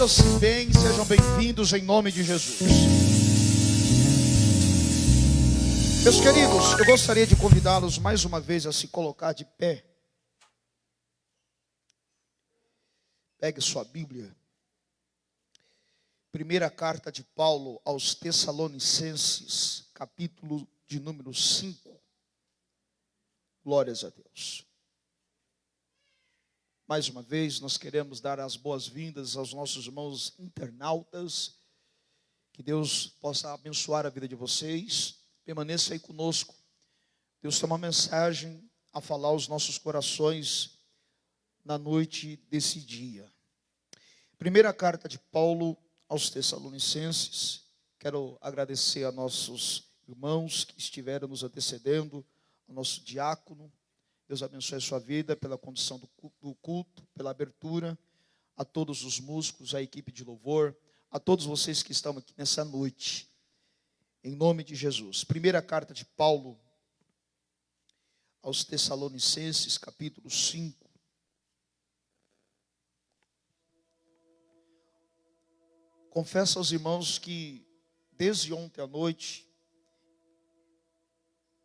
Sintam-se bem, sejam bem-vindos em nome de Jesus. Meus queridos, eu gostaria de convidá-los mais uma vez a se colocar de pé. Pegue sua Bíblia. Primeira carta de Paulo aos Tessalonicenses, capítulo de número 5. Glórias a Deus. Mais uma vez, nós queremos dar as boas-vindas aos nossos irmãos internautas. Que Deus possa abençoar a vida de vocês. Permaneça aí conosco. Deus tem uma mensagem a falar aos nossos corações na noite desse dia. Primeira carta de Paulo aos Tessalonicenses. Quero agradecer a nossos irmãos que estiveram nos antecedendo, ao nosso diácono. Deus abençoe a sua vida pela condição do culto, pela abertura, a todos os músicos, a equipe de louvor, a todos vocês que estão aqui nessa noite, em nome de Jesus. Primeira carta de Paulo aos Tessalonicenses, capítulo 5. Confesso aos irmãos que desde ontem à noite,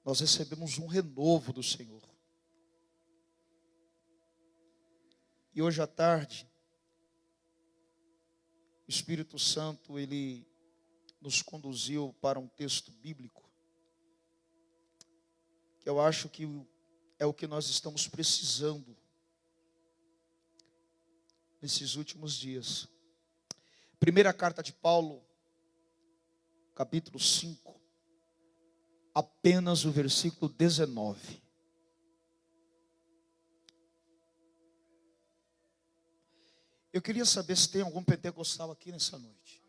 nós recebemos um renovo do Senhor. E hoje à tarde, o Espírito Santo, ele nos conduziu para um texto bíblico, que eu acho que é o que nós estamos precisando nesses últimos dias. Primeira carta de Paulo, capítulo 5, apenas o versículo 19. Eu queria saber se tem algum pentecostal aqui nessa noite.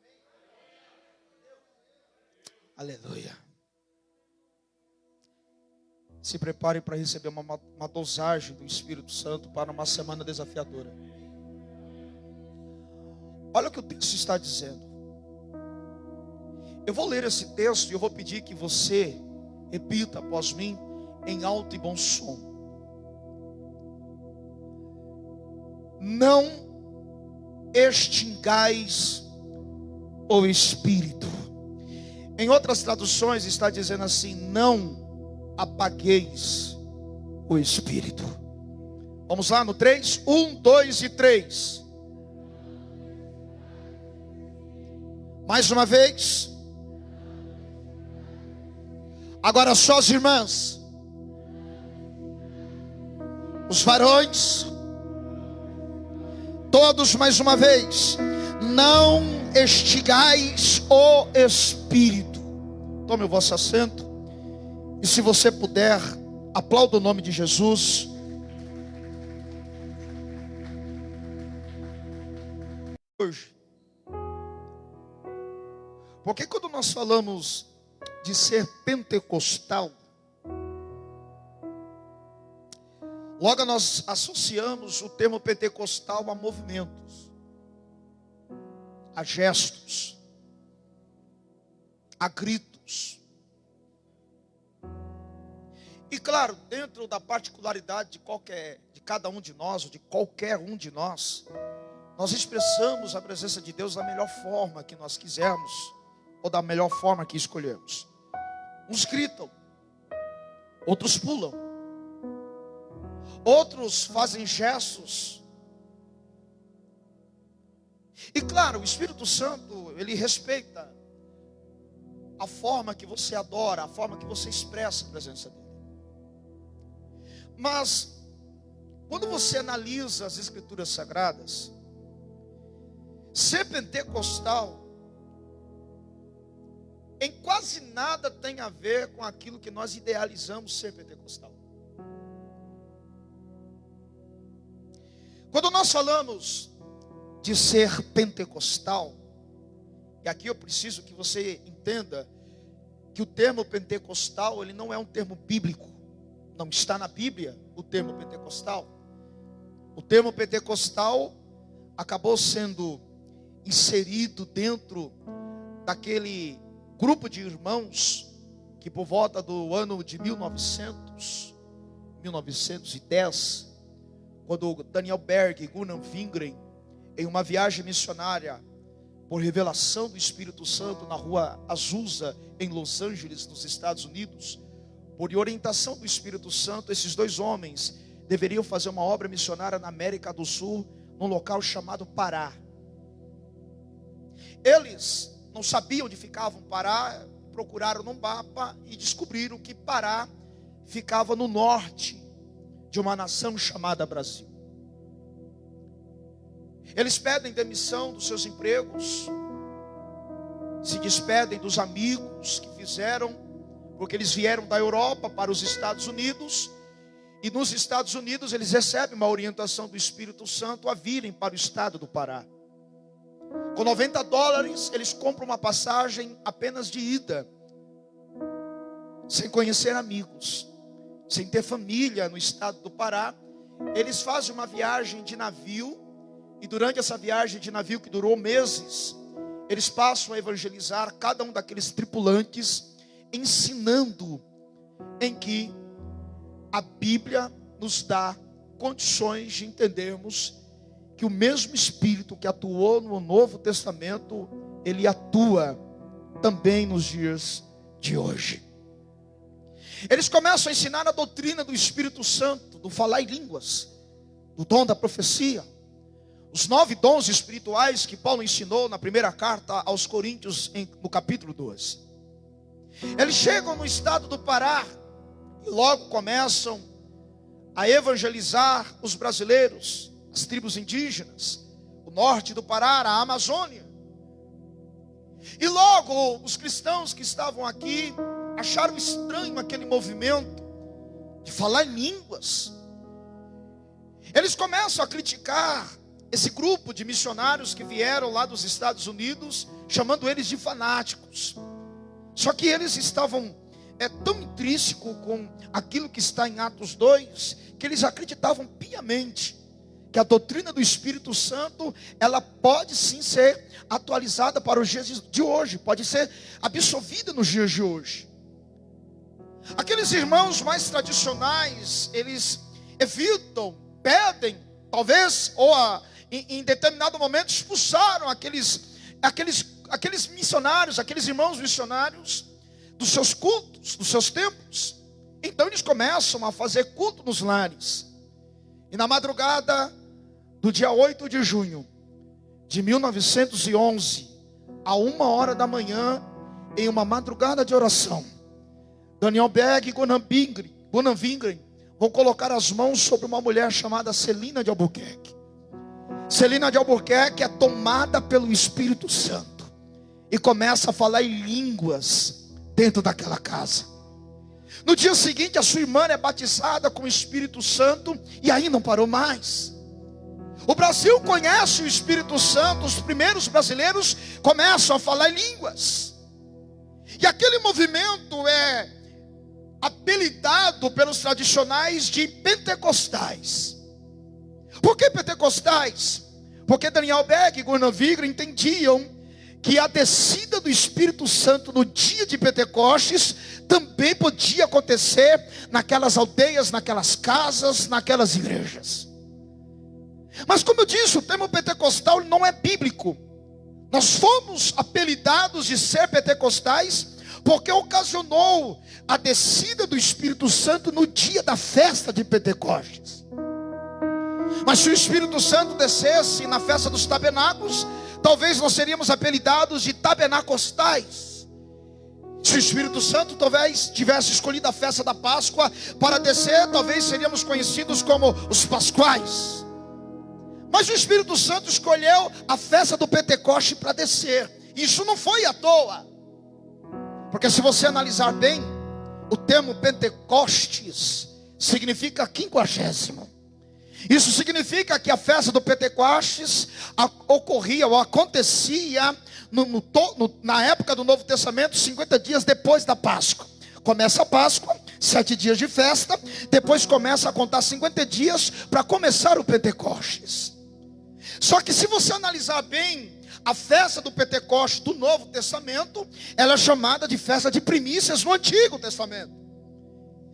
Aleluia. Se prepare para receber uma dosagem do Espírito Santo para uma semana desafiadora. Olha o que o texto está dizendo. Eu vou ler esse texto e eu vou pedir que você repita após mim em alto e bom som. Não extingais o Espírito. Em outras traduções está dizendo assim: não apagueis o Espírito. Vamos lá no 3, 1, 2 e 3. Mais uma vez. Agora só as irmãs, os varões, todos mais uma vez. Não extingais o Espírito. Tome o vosso assento. E se você puder, aplauda o nome de Jesus. Hoje, porque quando nós falamos de ser pentecostal, logo nós associamos o termo pentecostal a movimentos, a gestos, a gritos. E claro, dentro da particularidade de cada um de nós, ou de qualquer um de nós, nós expressamos a presença de Deus da melhor forma que nós quisermos, ou da melhor forma que escolhermos. Uns gritam, outros pulam, outros fazem gestos. E claro, o Espírito Santo, ele respeita a forma que você adora, a forma que você expressa a presença dele. Mas quando você analisa as Escrituras Sagradas, ser pentecostal em quase nada tem a ver com aquilo que nós idealizamos ser pentecostal. Quando nós falamos de ser pentecostal, e aqui eu preciso que você entenda que o termo pentecostal, ele não é um termo bíblico. Não está na Bíblia o termo pentecostal. O termo pentecostal acabou sendo inserido dentro daquele grupo de irmãos que por volta do ano de 1910, quando Daniel Berg e Gunnar Wingren, em uma viagem missionária, por revelação do Espírito Santo, na rua Azusa, em Los Angeles, nos Estados Unidos. Por orientação do Espírito Santo, esses dois homens deveriam fazer uma obra missionária na América do Sul, num local chamado Pará. Eles não sabiam onde ficava Pará, procuraram no mapa e descobriram que Pará ficava no norte de uma nação chamada Brasil. Eles pedem demissão dos seus empregos, se despedem dos amigos que fizeram, porque eles vieram da Europa para os Estados Unidos, e nos Estados Unidos eles recebem uma orientação do Espírito Santo a virem para o estado do Pará. Com $90 eles compram uma passagem apenas de ida, sem conhecer amigos, sem ter família no estado do Pará. Eles fazem uma viagem de navio, e durante essa viagem de navio que durou meses, eles passam a evangelizar cada um daqueles tripulantes, ensinando em que a Bíblia nos dá condições de entendermos que o mesmo Espírito que atuou no Novo Testamento, ele atua também nos dias de hoje. Eles começam a ensinar a doutrina do Espírito Santo, do falar em línguas, do dom da profecia, os 9 dons espirituais que Paulo ensinou na primeira carta aos Coríntios, no capítulo 12. Eles chegam no estado do Pará e logo começam a evangelizar os brasileiros, as tribos indígenas, o norte do Pará, a Amazônia. E logo os cristãos que estavam aqui acharam estranho aquele movimento de falar em línguas. Eles começam a criticar esse grupo de missionários que vieram lá dos Estados Unidos, chamando eles de fanáticos. Só que eles estavam tão intrínsecos com aquilo que está em Atos 2, que eles acreditavam piamente que a doutrina do Espírito Santo, ela pode sim ser atualizada para os dias de hoje, pode ser absorvida nos dias de hoje. Aqueles irmãos mais tradicionais, eles evitam, pedem, talvez, ou em determinado momento expulsaram aqueles missionários, aqueles irmãos missionários dos seus cultos, dos seus templos. Então eles começam a fazer culto nos lares. E na madrugada do dia 8 de junho de 1911, a 1h da manhã, em uma madrugada de oração, Daniel Berg e Gunnar Wingren vão colocar as mãos sobre uma mulher chamada Celina de Albuquerque. Celina de Albuquerque é tomada pelo Espírito Santo e começa a falar em línguas dentro daquela casa. No dia seguinte, a sua irmã é batizada com o Espírito Santo e aí não parou mais. O Brasil conhece o Espírito Santo, os primeiros brasileiros começam a falar em línguas. E aquele movimento é apelidado pelos tradicionais de pentecostais. Por que pentecostais? Porque Daniel Berg e Gunnar Wingren entendiam que a descida do Espírito Santo no dia de Pentecostes também podia acontecer naquelas aldeias, naquelas casas, naquelas igrejas. Mas como eu disse, o termo pentecostal não é bíblico. Nós fomos apelidados de ser pentecostais porque ocasionou a descida do Espírito Santo no dia da festa de Pentecostes. Mas se o Espírito Santo descesse na festa dos tabernáculos, talvez nós seríamos apelidados de tabernacostais. Se o Espírito Santo talvez tivesse escolhido a festa da Páscoa para descer, talvez seríamos conhecidos como os pascuais. Mas o Espírito Santo escolheu a festa do Pentecoste para descer. Isso não foi à toa. Porque se você analisar bem, o termo Pentecostes significa 50º. Isso significa que a festa do Pentecostes ocorria ou acontecia na época do Novo Testamento, 50 dias depois da Páscoa. Começa a Páscoa, 7 dias de festa, depois começa a contar 50 dias para começar o Pentecostes. Só que se você analisar bem, a festa do Pentecostes do Novo Testamento, ela é chamada de festa de primícias no Antigo Testamento.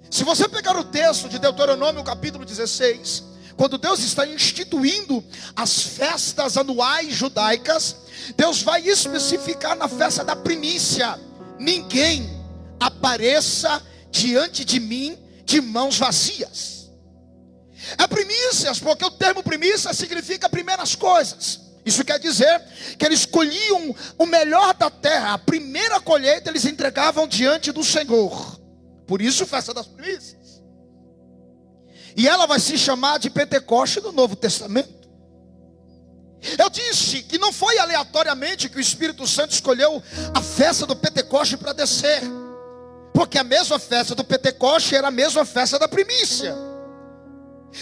Se você pegar o texto de Deuteronômio capítulo 16, quando Deus está instituindo as festas anuais judaicas, Deus vai especificar na festa da primícia: ninguém apareça diante de mim de mãos vazias. É primícias, porque o termo primícia significa primeiras coisas. Isso quer dizer que eles colhiam o melhor da terra, a primeira colheita eles entregavam diante do Senhor. Por isso, festa das primícias. E ela vai se chamar de Pentecoste no Novo Testamento. Eu disse que não foi aleatoriamente que o Espírito Santo escolheu a festa do Pentecoste para descer, porque a mesma festa do Pentecoste era a mesma festa da primícia.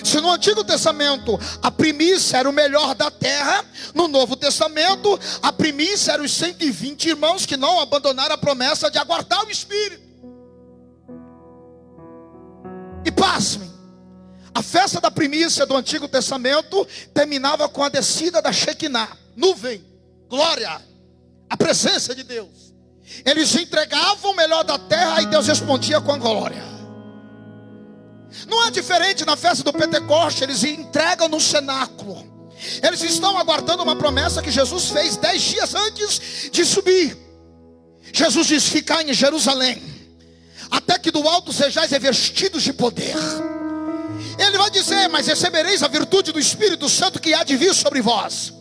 Se no Antigo Testamento a primícia era o melhor da terra, no Novo Testamento a primícia era os 120 irmãos que não abandonaram a promessa de aguardar o Espírito. E pasmem, a festa da primícia do Antigo Testamento terminava com a descida da Shekinah, nuvem, glória, a presença de Deus. Eles entregavam o melhor da terra e Deus respondia com a glória. Não é diferente na festa do Pentecoste, eles entregam no cenáculo. Eles estão aguardando uma promessa que Jesus fez 10 dias antes de subir. Jesus diz: ficai em Jerusalém, até que do alto sejais revestidos de poder. Ele vai dizer: mas recebereis a virtude do Espírito Santo que há de vir sobre vós,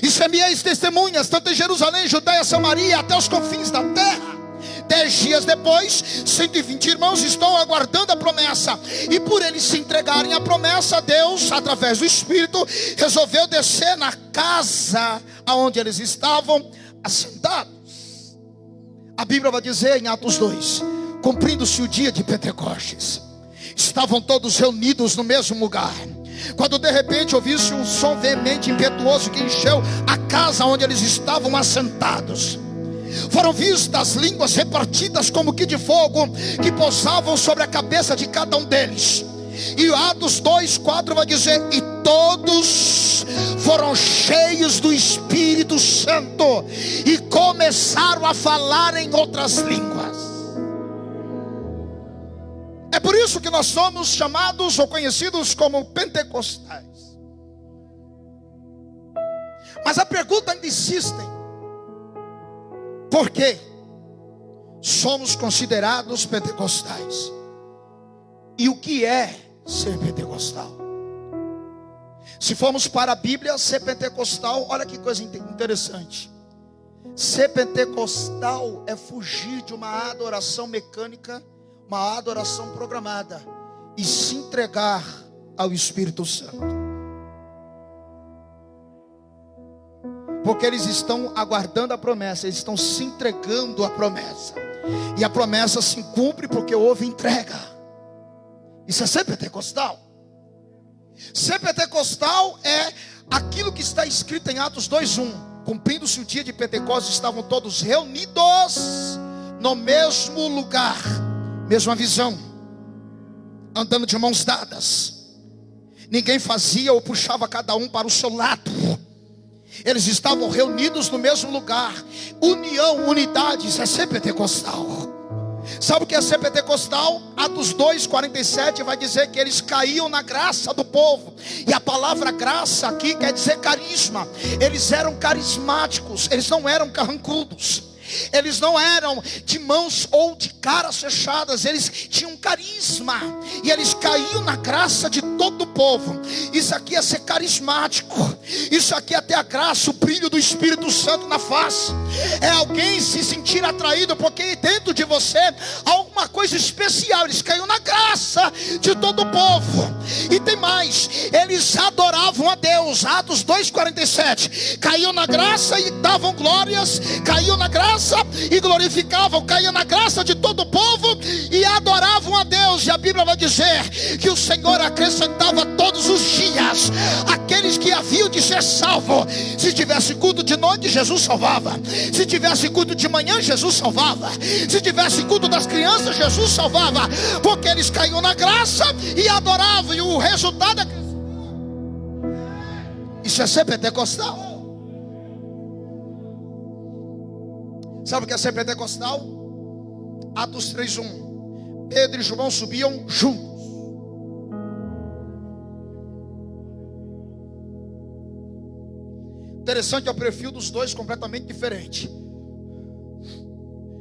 e semeis testemunhas, tanto em Jerusalém, Judeia, Samaria, até os confins da terra. 10 dias depois, 120 irmãos estão aguardando a promessa, e por eles se entregarem à promessa, Deus, através do Espírito, resolveu descer na casa onde eles estavam assentados. A Bíblia vai dizer em Atos 2: cumprindo-se o dia de Pentecostes, estavam todos reunidos no mesmo lugar, quando de repente ouvisse um som veemente e impetuoso que encheu a casa onde eles estavam assentados. Foram vistas línguas repartidas como que de fogo, que pousavam sobre a cabeça de cada um deles. E Atos 2:4 vai dizer: e todos foram cheios do Espírito Santo e começaram a falar em outras línguas. É por isso que nós somos chamados ou conhecidos como pentecostais. Mas a pergunta ainda insiste: por que somos considerados pentecostais? E o que é ser pentecostal? Se formos para a Bíblia, ser pentecostal, olha que coisa interessante. Ser pentecostal é fugir de uma adoração mecânica, uma adoração programada, e se entregar ao Espírito Santo. Porque eles estão aguardando a promessa, eles estão se entregando à promessa, e a promessa se cumpre porque houve entrega. Isso é ser pentecostal. Ser pentecostal é aquilo que está escrito em Atos 2:1: cumprindo-se o dia de Pentecostes, estavam todos reunidos no mesmo lugar, mesma visão, andando de mãos dadas. Ninguém fazia ou puxava cada um para o seu lado. Eles estavam reunidos no mesmo lugar. União, unidade, isso é ser pentecostal. Sabe o que é ser pentecostal? Atos 2:47 vai dizer que eles caíam na graça do povo. E a palavra graça aqui quer dizer carisma. Eles eram carismáticos, eles não eram carrancudos. Eles não eram de mãos ou de caras fechadas, eles tinham carisma, e eles caíam na graça de todo o povo. Isso aqui é ser carismático. Isso aqui é ter a graça, o brilho do Espírito Santo na face. É alguém se sentir atraído, porque dentro de você há alguma coisa especial. Eles caíram na graça de todo o povo. E tem mais, eles adoravam a Deus. Atos 2:47, caíam na graça e davam glórias, caíam na graça e glorificavam, caíam na graça de todo o povo e adoravam a Deus. E a Bíblia vai dizer que o Senhor acrescentava todos os dias aqueles que haviam de ser salvos. Se tivesse culto de noite, Jesus salvava. Se tivesse culto de manhã, Jesus salvava. Se tivesse culto das crianças, Jesus salvava. Porque eles caíam na graça e adoravam, e o resultado é... Isso é ser pentecostal. Sabe o que é ser pentecostal? Atos 3:1. Pedro e João subiam juntos. Interessante, é o perfil dos dois completamente diferente.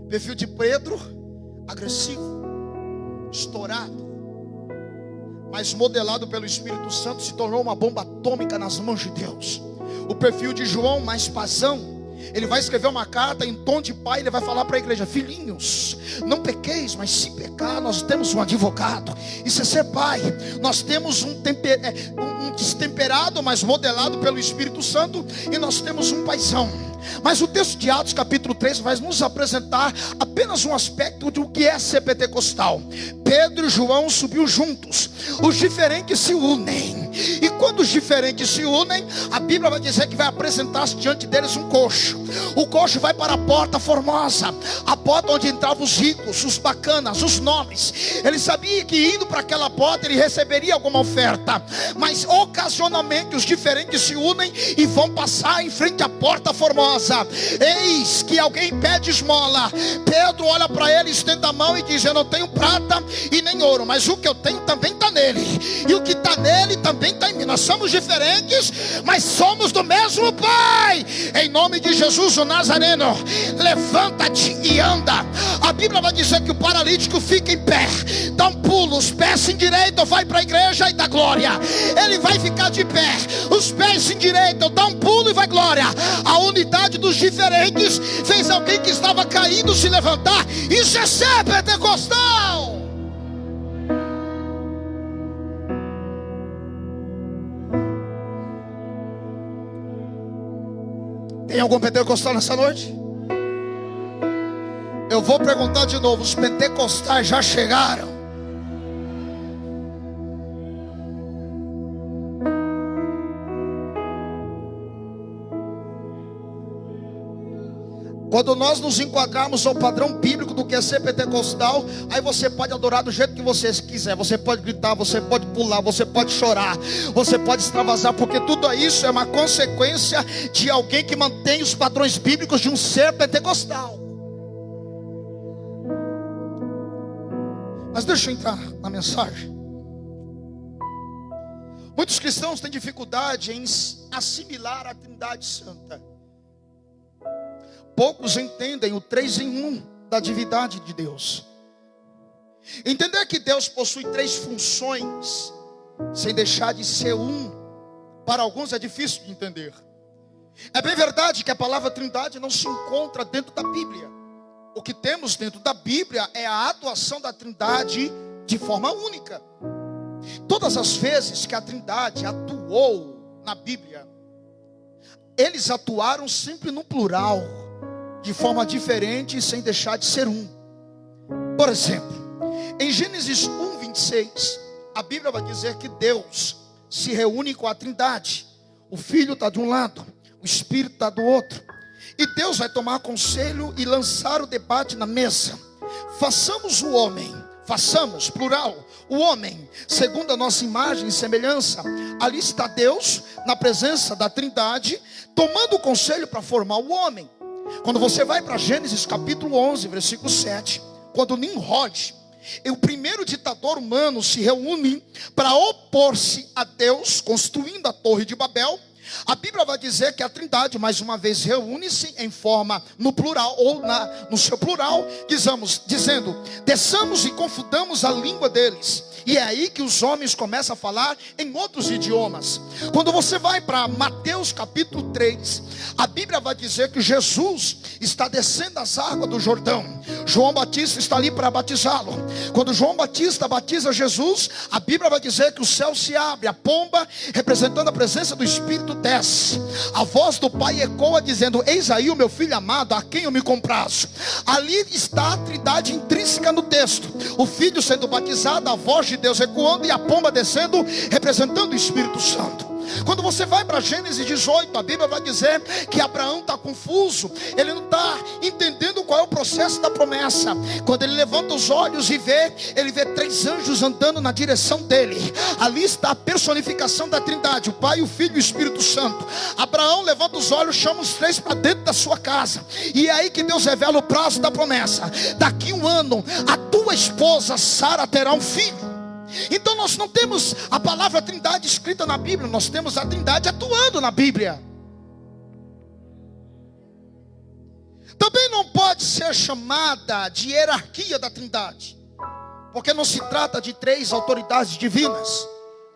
Perfil de Pedro, agressivo, estourado, mas modelado pelo Espírito Santo, se tornou uma bomba atômica nas mãos de Deus. O perfil de João, mais pazão, ele vai escrever uma carta em tom de pai. Ele vai falar para a igreja: filhinhos, não pequeis, mas se pecar, nós temos um advogado. Isso é ser pai. Nós temos um destemperado, mas modelado pelo Espírito Santo, e nós temos um paizão. Mas o texto de Atos capítulo 3 vai nos apresentar apenas um aspecto do que é ser pentecostal. Pedro e João subiu juntos. Os diferentes se unem. E quando os diferentes se unem, a Bíblia vai dizer que vai apresentar-se diante deles um coxo. O coxo vai para a porta formosa, a porta onde entravam os ricos, os bacanas, os nobres. Ele sabia que indo para aquela porta ele receberia alguma oferta. Mas ocasionalmente os diferentes se unem e vão passar em frente à porta formosa. Eis que alguém pede esmola. Pedro olha para ele, estende a mão e diz: eu não tenho prata e nem ouro, mas o que eu tenho também está nele, e o que está nele também está em mim. Nós somos diferentes, mas somos do mesmo Pai. Em nome de Jesus o Nazareno, levanta-te e anda. A Bíblia vai dizer que o paralítico fica em pé, dá um pulo, os pés se endireitam, vai para a igreja e dá glória. Ele vai ficar de pé, os pés se endireitam, dá um pulo e vai glória. A unidade dos diferentes fez alguém que estava caído se levantar. Isso é ser pentecostal. Tem algum pentecostal nessa noite? Eu vou perguntar de novo: os pentecostais já chegaram? Quando nós nos enquadrarmos ao padrão bíblico do que é ser pentecostal, aí você pode adorar do jeito que você quiser. Você pode gritar, você pode pular, você pode chorar, você pode extravasar, porque tudo isso é uma consequência de alguém que mantém os padrões bíblicos de um ser pentecostal. Mas deixa eu entrar na mensagem. Muitos cristãos têm dificuldade em assimilar a Trindade Santa. Poucos entendem o 3 em 1 da divindade de Deus. Entender que Deus possui 3 funções, sem deixar de ser um, para alguns é difícil de entender. É bem verdade que a palavra Trindade não se encontra dentro da Bíblia. O que temos dentro da Bíblia é a atuação da Trindade de forma única. Todas as vezes que a Trindade atuou na Bíblia, eles atuaram sempre no plural, de forma diferente e sem deixar de ser um. Por exemplo, em Gênesis 1:26, a Bíblia vai dizer que Deus se reúne com a Trindade. O Filho está de um lado, o Espírito está do outro. E Deus vai tomar conselho e lançar o debate na mesa. Façamos o homem, façamos, plural, o homem, segundo a nossa imagem e semelhança. Ali está Deus, na presença da Trindade, tomando o conselho para formar o homem. Quando você vai para Gênesis capítulo 11, versículo 7, quando Nimrod, o primeiro ditador humano, se reúne para opor-se a Deus, construindo a Torre de Babel, a Bíblia vai dizer que a Trindade, mais uma vez, reúne-se em forma no plural, ou no seu plural, dizendo: desçamos e confundamos a língua deles. E é aí que os homens começam a falar em outros idiomas. Quando você vai para Mateus capítulo 3, a Bíblia vai dizer que Jesus está descendo as águas do Jordão. João Batista está ali para batizá-lo. Quando João Batista batiza Jesus, a Bíblia vai dizer que o céu se abre, a pomba, representando a presença do Espírito, desce. A voz do Pai ecoa dizendo: eis aí o meu filho amado, a quem eu me comprazo. Ali está a Trindade intrínseca no texto. O Filho sendo batizado, a voz de Deus ecoando e a pomba descendo, representando o Espírito Santo. Quando você vai para Gênesis 18, a Bíblia vai dizer que Abraão está confuso. Ele não está entendendo qual é o processo da promessa. Quando ele levanta os olhos e vê, ele vê 3 anjos andando na direção dele. Ali está a personificação da Trindade, o Pai, o Filho e o Espírito Santo. Abraão levanta os olhos, chama os 3 para dentro da sua casa. E é aí que Deus revela o prazo da promessa: daqui 1 ano, a tua esposa Sara terá um filho. Então nós não temos a palavra Trindade escrita na Bíblia, nós temos a Trindade atuando na Bíblia. Também não pode ser chamada de hierarquia da Trindade, porque não se trata de três autoridades divinas.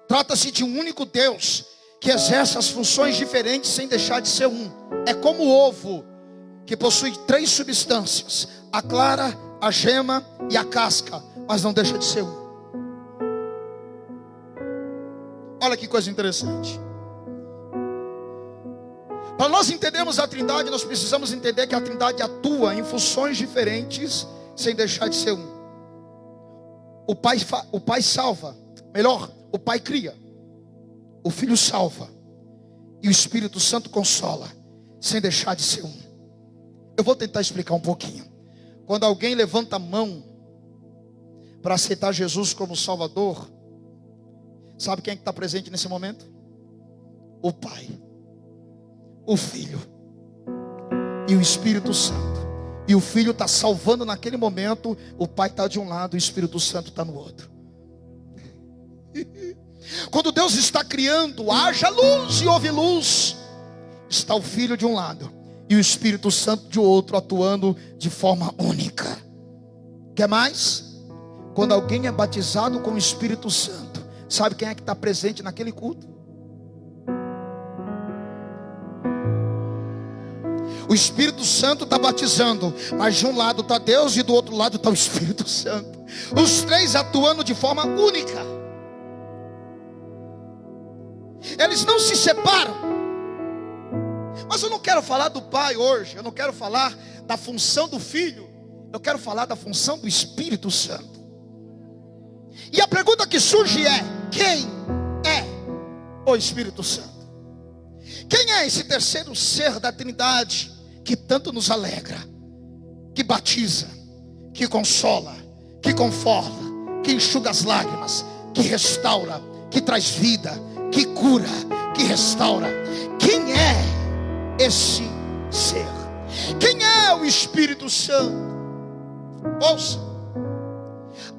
Trata-se de um único Deus que exerce as funções diferentes sem deixar de ser um. É como o ovo, que possui três substâncias: a clara, a gema e a casca, mas não deixa de ser um. Olha que coisa interessante. Para nós entendermos a Trindade, nós precisamos entender que a Trindade atua em funções diferentes sem deixar de ser um. O Pai salva, melhor, o Pai cria, o Filho salva e o Espírito Santo consola sem deixar de ser um. Eu vou tentar explicar um pouquinho. Quando alguém levanta a mão para aceitar Jesus como Salvador, sabe quem é que está presente nesse momento? O Pai, o Filho e o Espírito Santo. E o Filho está salvando naquele momento. O Pai está de um lado, o Espírito Santo está no outro. Quando Deus está criando, haja luz e houve luz, está o Filho de um lado e o Espírito Santo de outro, atuando de forma única. Quer mais? Quando alguém é batizado com o Espírito Santo, sabe quem é que está presente naquele culto? O Espírito Santo está batizando, mas de um lado está Deus e do outro lado está o Espírito Santo. Os três atuando de forma única. Eles não se separam. Mas eu não quero falar do Pai hoje. Eu não quero falar da função do Filho. Eu quero falar da função do Espírito Santo. E a pergunta que surge é: quem é o Espírito Santo? Quem é esse terceiro ser da Trindade que tanto nos alegra, que batiza, que consola, que conforta, que enxuga as lágrimas, que restaura, que traz vida, que cura, que restaura? Quem é esse ser? Quem é o Espírito Santo? Ouça,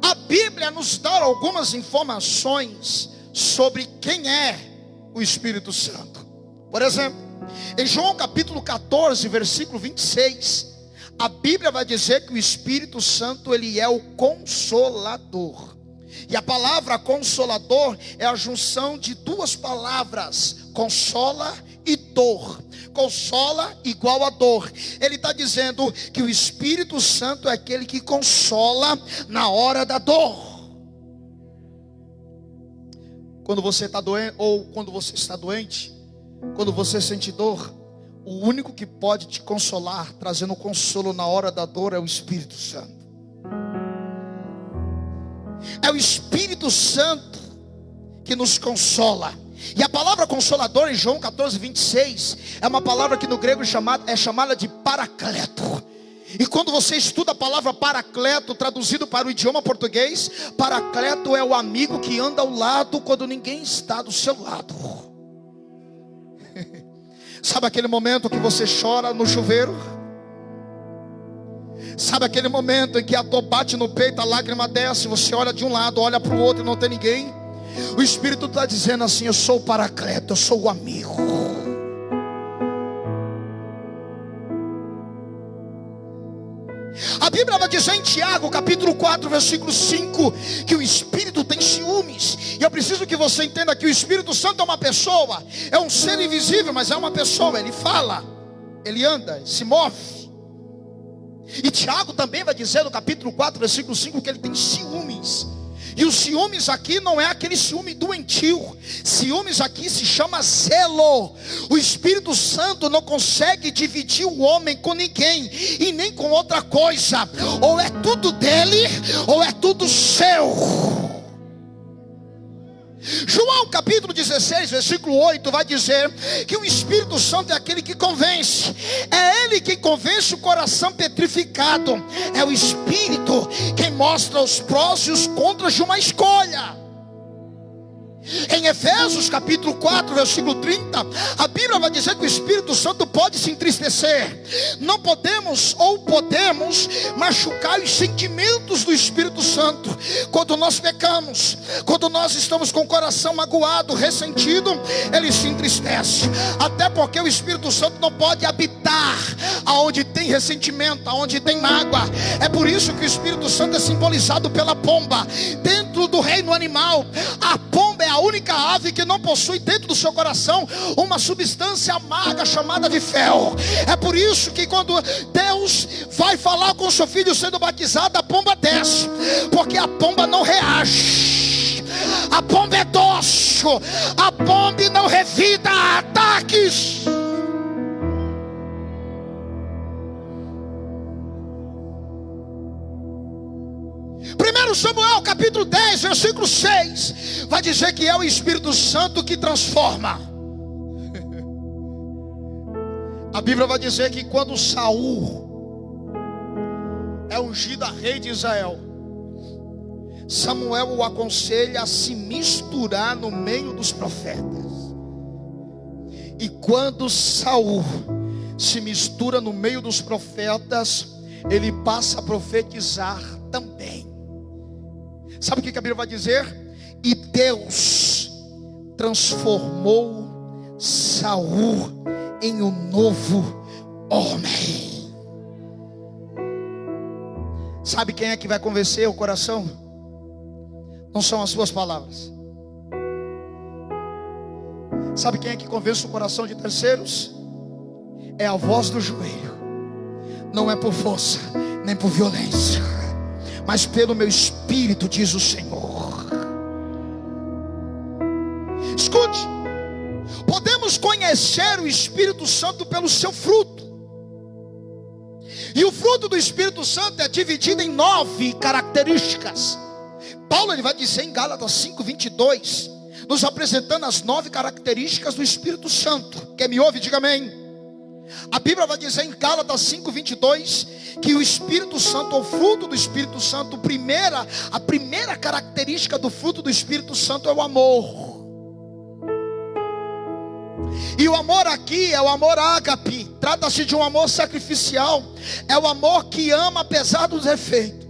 a Bíblia nos dá algumas informações sobre quem é o Espírito Santo. Por exemplo, em João capítulo 14, versículo 26, a Bíblia vai dizer que o Espírito Santo, ele é o Consolador. E a palavra Consolador é a junção de duas palavras: consola e dor. Consola igual a dor. Ele está dizendo que o Espírito Santo é aquele que consola na hora da dor. Quando você está doente, ou quando você está doente, quando você sente dor, o único que pode te consolar, trazendo consolo na hora da dor, é o Espírito Santo. É o Espírito Santo que nos consola. E a palavra consolador em João 14, 26 é uma palavra que no grego é chamada de paracleto. E quando você estuda a palavra paracleto, traduzido para o idioma português, paracleto é o amigo que anda ao lado quando ninguém está do seu lado. Sabe aquele momento que você chora no chuveiro? Sabe aquele momento em que a dor bate no peito, a lágrima desce, você olha de um lado, olha para o outro e não tem ninguém? O Espírito está dizendo assim: eu sou o paracleto, eu sou o amigo. A Bíblia vai dizer em Tiago capítulo 4, versículo 5, que o Espírito tem ciúmes. E eu preciso que você entenda que o Espírito Santo é uma pessoa, é um ser invisível, mas é uma pessoa. Ele fala, ele anda, se move. E Tiago também vai dizer no capítulo 4, versículo 5, que ele tem ciúmes. E os ciúmes aqui não é aquele ciúme doentio. Ciúmes aqui se chama zelo. O Espírito Santo não consegue dividir o homem com ninguém e nem com outra coisa. Ou é tudo dele, ou é tudo seu. João capítulo 16, versículo 8 vai dizer que o Espírito Santo é aquele que convence. É ele quem convence o coração petrificado. É o Espírito quem mostra os prós e os contras de uma escolha. Em Efésios capítulo 4, versículo 30, a Bíblia vai dizer que o Espírito Santo pode se entristecer. Não podemos ou podemos machucar os sentimentos do Espírito Santo quando nós pecamos. Quando nós estamos com o coração magoado, ressentido, ele se entristece. Até porque o Espírito Santo não pode habitar aonde tem ressentimento, aonde tem mágoa. É por isso que o Espírito Santo é simbolizado pela pomba. Dentro do reino animal, a pomba é a única ave que não possui dentro do seu coração uma substância amarga chamada de fel. É por isso que quando Deus vai falar com o seu filho sendo batizado, a pomba desce, porque a pomba não reage. A pomba é dócil, a pomba não revida ataques. 1 Samuel capítulo 10, versículo 6, vai dizer que é o Espírito Santo que transforma. A Bíblia vai dizer que quando Saul é ungido a rei de Israel, Samuel o aconselha a se misturar no meio dos profetas. E quando Saul se mistura no meio dos profetas, ele passa a profetizar também. Sabe o que a Bíblia vai dizer? E Deus transformou Saul em um novo homem. Sabe quem é que vai convencer o coração? Não são as suas palavras. Sabe quem é que convence o coração de terceiros? É a voz do joelho. Não é por força, nem por violência, mas pelo meu espírito, diz o Senhor. Escute, podemos conhecer o Espírito Santo pelo seu fruto. E o fruto do Espírito Santo é dividido em 9 características. Paulo ele vai dizer em Gálatas 5:22, nos apresentando as 9 características do Espírito Santo. Quem me ouve, diga amém. A Bíblia vai dizer em Gálatas 5:22 que o Espírito Santo, o fruto do Espírito Santo, a primeira característica do fruto do Espírito Santo é o amor. E o amor aqui é o amor ágape. Trata-se de um amor sacrificial. É o amor que ama apesar dos defeitos.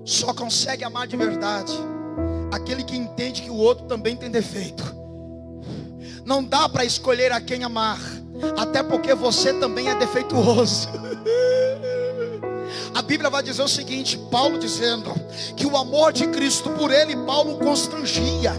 Só consegue amar de verdade aquele que entende que o outro também tem defeito. Não dá para escolher a quem amar, até porque você também é defeituoso. A Bíblia vai dizer o seguinte, Paulo dizendo que o amor de Cristo por ele, Paulo constrangia.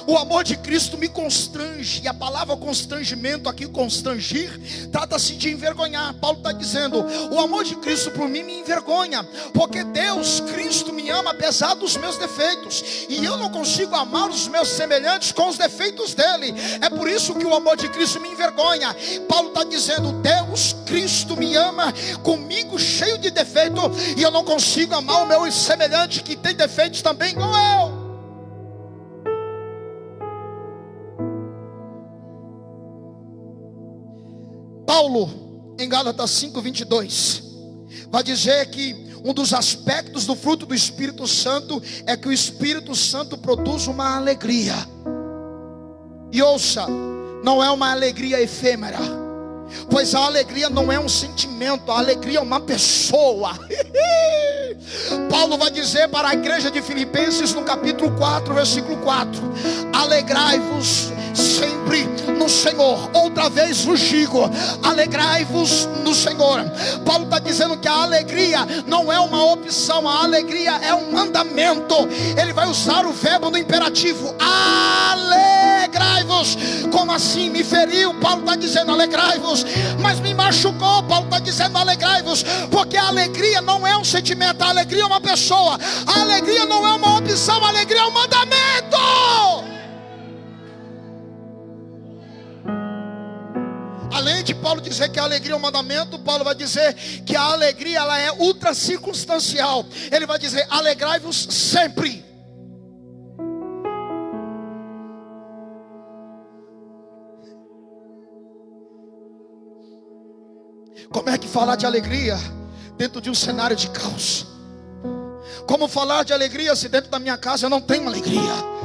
O amor de Cristo me constrange. E a palavra constrangimento aqui, constrangir, trata-se de envergonhar. Paulo está dizendo, o amor de Cristo por mim me envergonha, porque Deus, Cristo me ama apesar dos meus defeitos, e eu não consigo amar os meus semelhantes com os defeitos dele. É por isso que o amor de Cristo me envergonha. Paulo está dizendo, Deus, Cristo me ama comigo cheio de defeito, e eu não consigo amar o meu semelhante que tem defeitos também igual eu. Paulo, em Gálatas 5:22, vai dizer que um dos aspectos do fruto do Espírito Santo é que o Espírito Santo produz uma alegria. E ouça, não é uma alegria efêmera, pois a alegria não é um sentimento, a alegria é uma pessoa. Paulo vai dizer para a igreja de Filipenses no capítulo 4, versículo 4: alegrai-vos sempre no Senhor. Outra vez vos digo, alegrai-vos no Senhor. Paulo está dizendo que a alegria não é uma opção, a alegria é um mandamento. Ele vai usar o verbo no imperativo, alegrai-vos. Como assim? Me feriu, Paulo está dizendo alegrai-vos. Mas me machucou, Paulo está dizendo alegrai-vos. Porque a alegria não é um sentimento, a alegria é uma pessoa. A alegria não é uma opção, a alegria é um mandamento. Além de Paulo dizer que a alegria é um mandamento, Paulo vai dizer que a alegria ela é ultra circunstancial. Ele vai dizer alegrai-vos sempre. Como é que falar de alegria dentro de um cenário de caos? Como falar de alegria se dentro da minha casa eu não tenho alegria?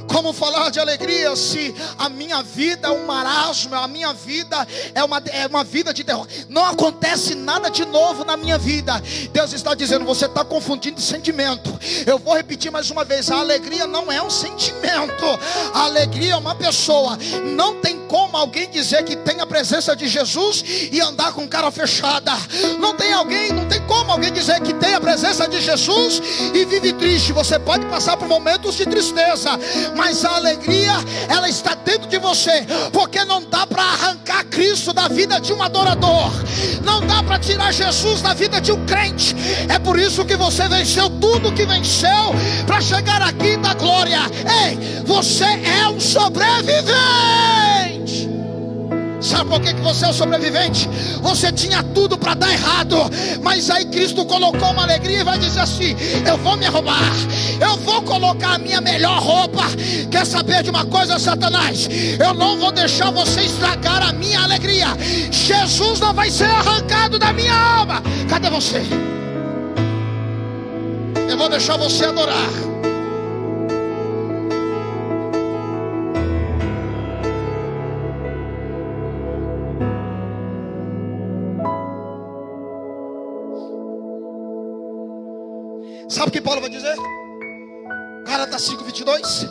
Como falar de alegria se a minha vida é um marasmo, a minha vida é uma vida de terror? Não acontece nada de novo na minha vida. Deus está dizendo, você está confundindo sentimento. Eu vou repetir mais uma vez, a alegria não é um sentimento, a alegria é uma pessoa. Não tem como alguém dizer que tem a presença de Jesus e andar com cara fechada. Não tem como alguém dizer que tem a presença de Jesus e vive triste. Você pode passar por momentos de tristeza, mas a alegria, ela está dentro de você, porque não dá para arrancar Cristo da vida de um adorador, não dá para tirar Jesus da vida de um crente. É por isso que você venceu tudo que venceu, para chegar aqui da glória. Ei, você é um sobrevivente. Sabe por que você é o sobrevivente? Você tinha tudo para dar errado, mas aí Cristo colocou uma alegria e vai dizer assim: eu vou me arrumar, eu vou colocar a minha melhor roupa. Quer saber de uma coisa, Satanás? Eu não vou deixar você estragar a minha alegria. Jesus não vai ser arrancado da minha alma. Cadê você? Eu vou deixar você adorar. Sabe o que Paulo vai dizer? Gálatas 5:22,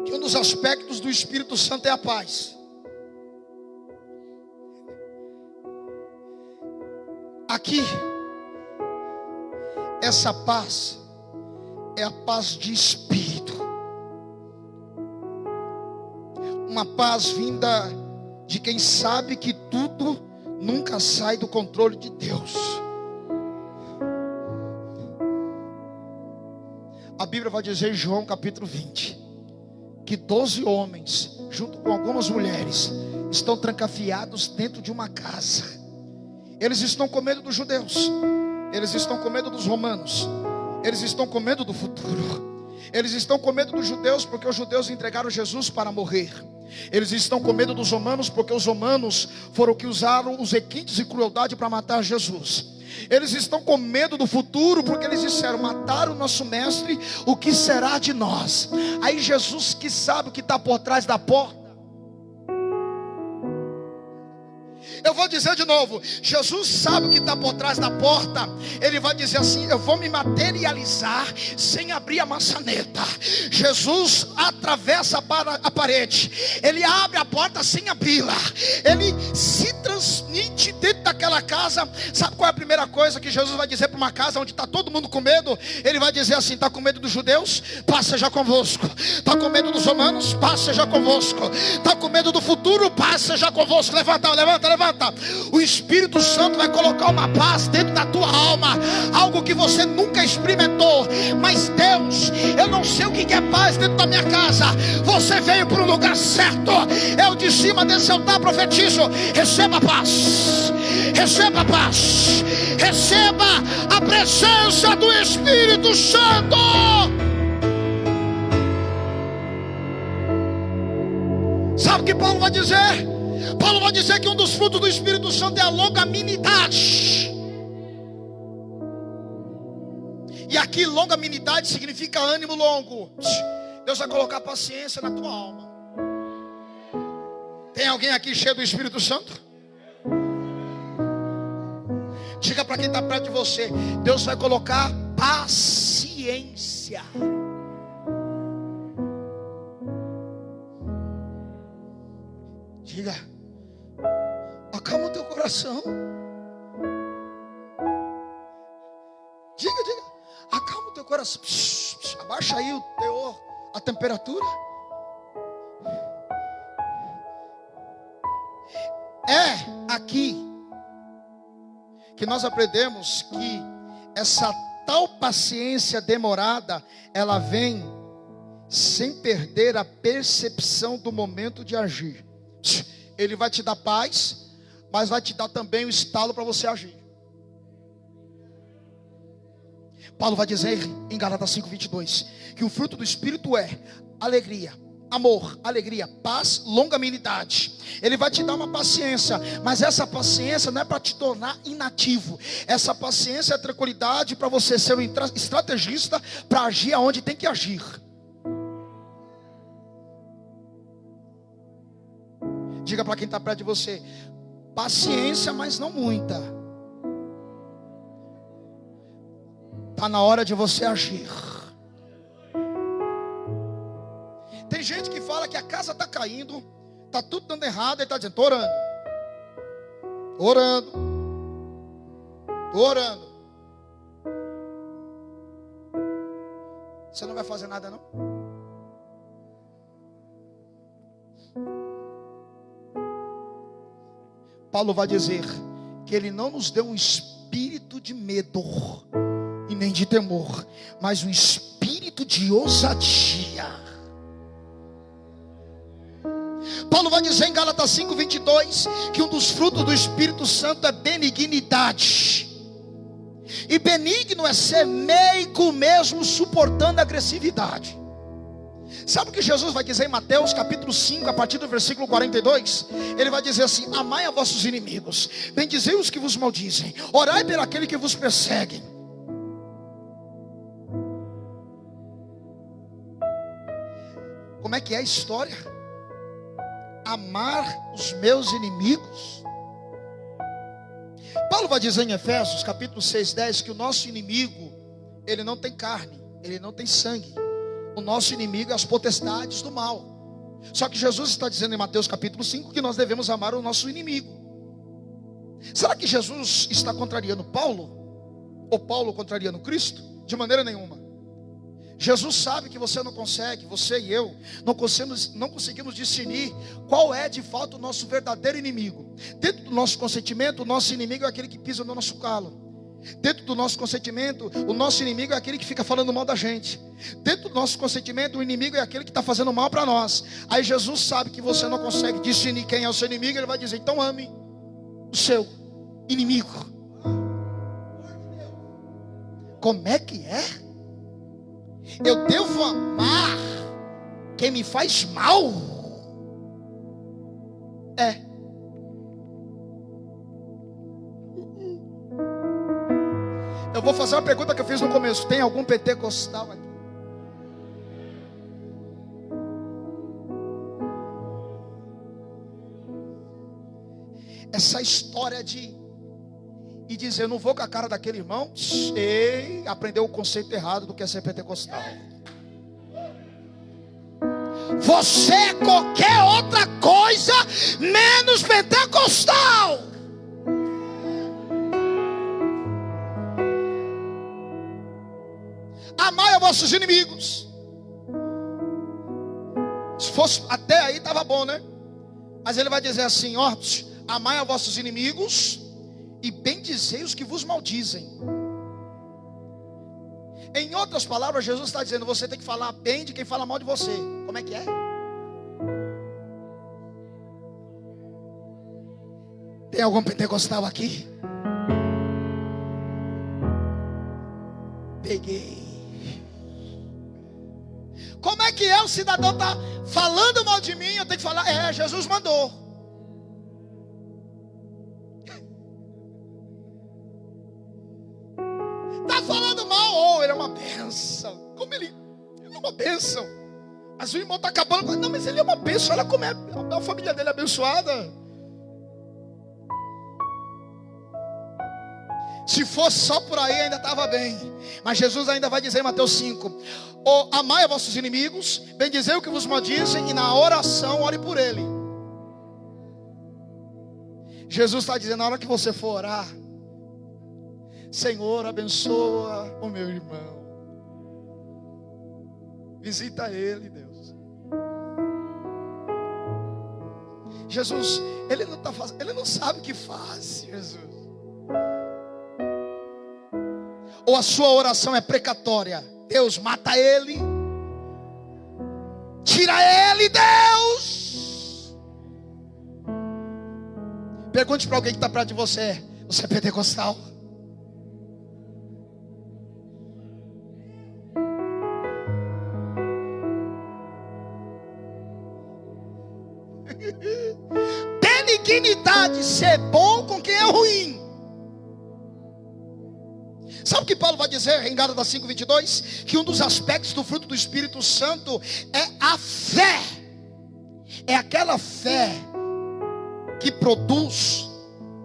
que um dos aspectos do Espírito Santo é a paz. Aqui, essa paz é a paz de espírito, uma paz vinda de quem sabe que tudo nunca sai do controle de Deus. A Bíblia vai dizer em João capítulo 20 que 12 homens, junto com algumas mulheres, estão trancafiados dentro de uma casa. Eles estão com medo dos judeus, eles estão com medo dos romanos, eles estão com medo do futuro, eles estão com medo dos judeus porque os judeus entregaram Jesus para morrer. Eles estão com medo dos romanos porque os romanos foram que usaram os requintes e crueldade para matar Jesus. Eles estão com medo do futuro porque eles disseram: mataram o nosso mestre, o que será de nós? Aí Jesus, que sabe o que está por trás da porta, eu vou dizer de novo, Jesus sabe o que está por trás da porta. Ele vai dizer assim: eu vou me materializar sem abrir a maçaneta. Jesus atravessa a parede, ele abre a porta sem abri-la, ele se transmite dentro daquela casa. Sabe qual é a primeira coisa que Jesus vai dizer para uma casa onde está todo mundo com medo? Ele vai dizer assim: está com medo dos judeus? Paz seja convosco. Está com medo dos romanos? Paz seja convosco. Está com medo do futuro? Paz seja convosco. Levanta, levanta, levanta. O Espírito Santo vai colocar uma paz dentro da tua alma, algo que você nunca experimentou. Mas Deus, eu não sei o que é paz dentro da minha casa. Você veio para o lugar certo. Eu de cima desse altar profetizo: receba a paz, receba a paz, receba a presença do Espírito Santo. Sabe o que Paulo vai dizer? Paulo vai dizer que um dos frutos do Espírito Santo é a longanimidade. E aqui longanimidade significa ânimo longo. Deus vai colocar paciência na tua alma. Tem alguém aqui cheio do Espírito Santo? Diga para quem está perto de você: Deus vai colocar paciência. Diga: acalma o teu coração. Diga, acalma o teu coração. Abaixa aí o teor, a temperatura. É aqui que nós aprendemos que essa tal paciência demorada, ela vem sem perder a percepção do momento de agir. Ele vai te dar paz, mas vai te dar também o estalo para você agir. Paulo vai dizer em Gálatas 5:22 que o fruto do Espírito é alegria, amor, alegria, paz, longanimidade. Ele vai te dar uma paciência, mas essa paciência não é para te tornar inativo. Essa paciência é tranquilidade para você ser um estrategista para agir aonde tem que agir. Diga para quem está perto de você: paciência, mas não muita. Está na hora de você agir. Tem gente que fala que a casa está caindo, está tudo dando errado, ele está dizendo: estou orando, orando, estou orando. Você não vai fazer nada não? Paulo vai dizer que ele não nos deu um espírito de medo e nem de temor, mas um espírito de ousadia. Paulo vai dizer em Gálatas 5:22 que um dos frutos do Espírito Santo é benignidade. E benigno é ser meigo mesmo, suportando a agressividade. Sabe o que Jesus vai dizer em Mateus capítulo 5, a partir do versículo 42? Ele vai dizer assim: amai a vossos inimigos, bendizei os que vos maldizem, orai por aquele que vos persegue. Como é que é a história? Amar os meus inimigos. Paulo vai dizer em Efésios capítulo 6:10 que o nosso inimigo, ele não tem carne, ele não tem sangue. O nosso inimigo é as potestades do mal. Só que Jesus está dizendo em Mateus capítulo 5 que nós devemos amar o nosso inimigo. Será que Jesus está contrariando Paulo? Ou Paulo contrariando Cristo? De maneira nenhuma. Jesus sabe que você não consegue, você e eu não conseguimos discernir qual é de fato o nosso verdadeiro inimigo. Dentro do nosso consentimento, o nosso inimigo é aquele que pisa no nosso calo. Dentro do nosso consentimento, o nosso inimigo é aquele que fica falando mal da gente. Dentro do nosso consentimento, o inimigo é aquele que está fazendo mal para nós. Aí Jesus sabe que você não consegue discernir quem é o seu inimigo. Ele vai dizer: então ame o seu inimigo. Como é que é? Eu devo amar quem me faz mal? É. Eu vou fazer uma pergunta que eu fiz no começo: tem algum pentecostal aqui? Essa história de dizer eu não vou com a cara daquele irmão, aprendeu o conceito errado do que é ser pentecostal. Você é qualquer outra coisa menos pentecostal. Amai a vossos inimigos. Se fosse até aí estava bom, né? Mas ele vai dizer assim: ó, amai a vossos inimigos e bendizei os que vos maldizem. Em outras palavras, Jesus está dizendo: você tem que falar bem de quem fala mal de você. Como é que é? Tem algum pentecostal aqui? Peguei. Como é que é? O cidadão está falando mal de mim, eu tenho que falar: Jesus mandou. Está falando mal, ele é uma bênção. Como ele é uma bênção. Mas o irmão está acabando. Não, mas ele é uma bênção. Olha como é a família dele é abençoada. Se fosse só por aí ainda estava bem. Mas Jesus ainda vai dizer em Mateus 5: amai a vossos inimigos, bendizei o que vos maldizem, e na oração ore por ele. Jesus está dizendo: na hora que você for orar, Senhor, abençoa o meu irmão. Visita ele, Deus. Jesus, ele não está fazendo, ele não sabe o que faz, Jesus. Ou a sua oração é precatória: Deus, mata ele, tira ele, Deus. Pergunte para alguém que está perto de você: você é pentecostal? dignidade ser bom com quem é ruim. Sabe o que Paulo vai dizer em Gálatas 5:22? Que um dos aspectos do fruto do Espírito Santo é a fé. É aquela fé que produz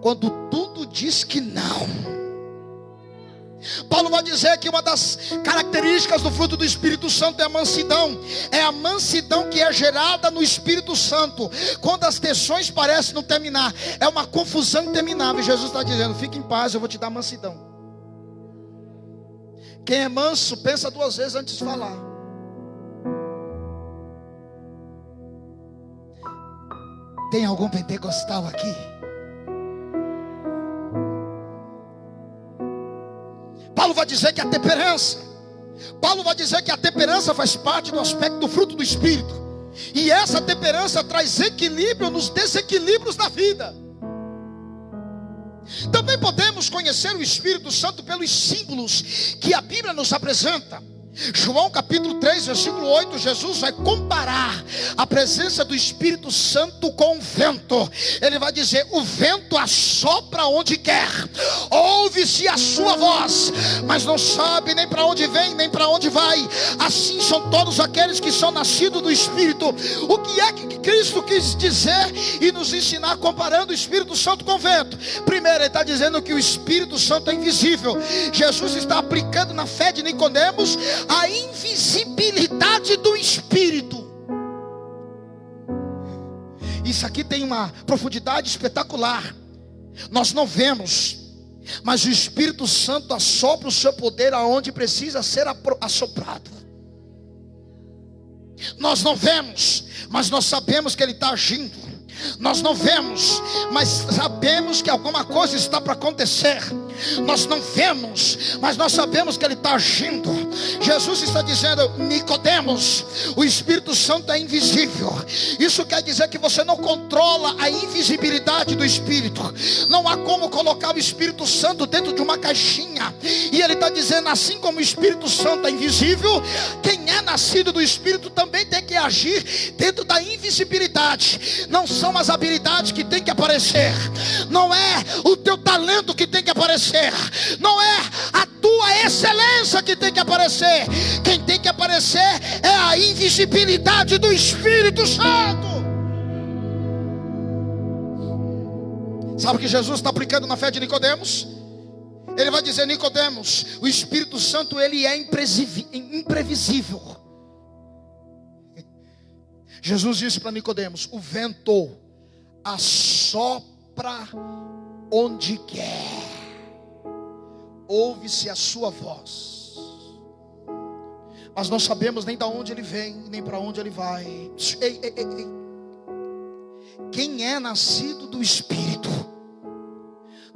quando tudo diz que não. Paulo vai dizer que uma das características do fruto do Espírito Santo é a mansidão. É a mansidão que é gerada no Espírito Santo quando as tensões parecem não terminar. É uma confusão interminável. Jesus está dizendo: fique em paz, eu vou te dar mansidão. Quem é manso, pensa duas vezes antes de falar. Tem algum pentecostal aqui? Paulo vai dizer que a temperança, faz parte do aspecto do fruto do Espírito. E essa temperança traz equilíbrio nos desequilíbrios da vida. Também podemos conhecer o Espírito Santo pelos símbolos que a Bíblia nos apresenta. João capítulo 3, versículo 8, Jesus vai comparar a presença do Espírito Santo com o vento. Ele vai dizer: o vento assopra onde quer, ouve-se a sua voz, mas não sabe nem para onde vem, nem para onde vai. Assim são todos aqueles que são nascidos do Espírito. O que é que Cristo quis dizer e nos ensinar comparando o Espírito Santo com o vento? Primeiro, ele está dizendo que o Espírito Santo é invisível. Jesus está aplicando na fé de Nicodemos a invisibilidade do Espírito. Isso aqui tem uma profundidade espetacular. Nós não vemos, mas o Espírito Santo assopra o seu poder aonde precisa ser assoprado. Nós não vemos, mas nós sabemos que Ele está agindo. Nós não vemos, mas sabemos que alguma coisa está para acontecer. Nós não vemos, mas nós sabemos que Ele está agindo. Jesus está dizendo: Nicodemos, o Espírito Santo é invisível. Isso quer dizer que você não controla a invisibilidade do Espírito. Não há como colocar o Espírito Santo dentro de uma caixinha. E Ele está dizendo: assim como o Espírito Santo é invisível, quem é nascido do Espírito também tem que agir dentro da invisibilidade. Não são as habilidades que tem que aparecer, não é o teu talento que tem que aparecer, não é a tua excelência que tem que aparecer. Quem tem que aparecer é a invisibilidade do Espírito Santo. Sabe o que Jesus está aplicando na fé de Nicodemos? Ele vai dizer: Nicodemos, o Espírito Santo ele é imprevisível. Jesus disse para Nicodemos: o vento assopra onde quer, ouve-se a sua voz, mas não sabemos nem de onde ele vem, nem para onde ele vai. Quem é nascido do Espírito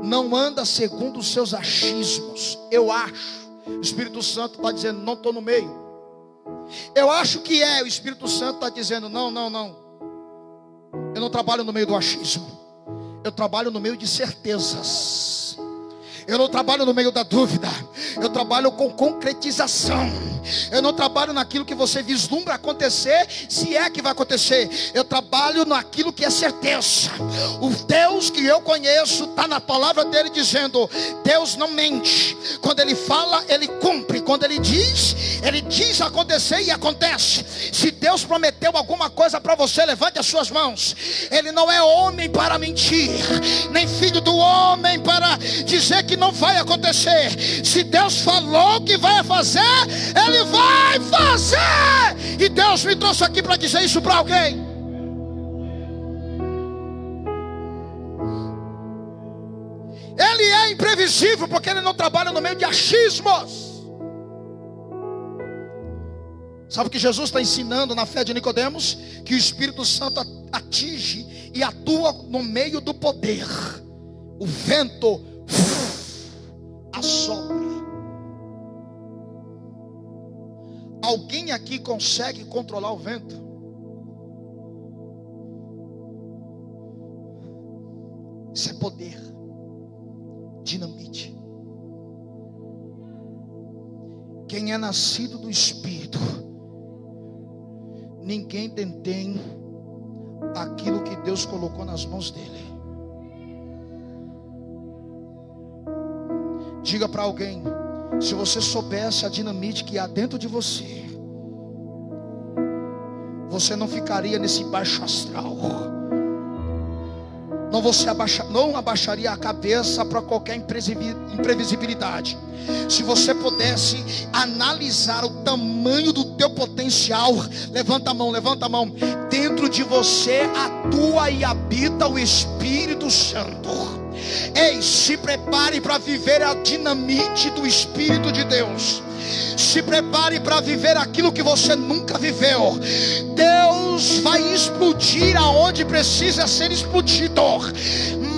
não anda segundo os seus achismos. Eu acho, o Espírito Santo está dizendo: não estou no meio. Eu acho que o Espírito Santo está dizendo: não, eu não trabalho no meio do achismo, eu trabalho no meio de certezas. Eu não trabalho no meio da dúvida, eu trabalho com concretização. Eu não trabalho naquilo que você vislumbra acontecer, se é que vai acontecer. Eu trabalho naquilo que é certeza. O Deus que eu conheço está na palavra dele dizendo: Deus não mente. Quando ele fala, ele cumpre. Quando ele diz acontecer e acontece. Se Deus prometeu alguma coisa para você, levante as suas mãos. Ele não é homem para mentir, nem filho do homem para dizer que não vai acontecer. Se Deus falou que vai fazer, Ele vai fazer. E Deus me trouxe aqui para dizer isso para alguém. Ele é imprevisível porque Ele não trabalha no meio de achismos. Sabe o que Jesus está ensinando na fé de Nicodemos? Que o Espírito Santo atinge e atua no meio do poder. O vento assopra. Alguém aqui consegue controlar o vento? Isso é poder. Dinamite. Quem é nascido do Espírito, ninguém detém aquilo que Deus colocou nas mãos dele. Diga para alguém: se você soubesse a dinamite que há dentro de você, você não ficaria nesse baixo astral. Não abaixaria a cabeça para qualquer imprevisibilidade. Se você pudesse analisar o tamanho do teu potencial, levanta a mão, levanta a mão. Dentro de você atua e habita o Espírito Santo. Ei, se prepare para viver a dinamite do Espírito de Deus. Se prepare para viver aquilo que você nunca viveu. Deus vai explodir aonde precisa ser explodido,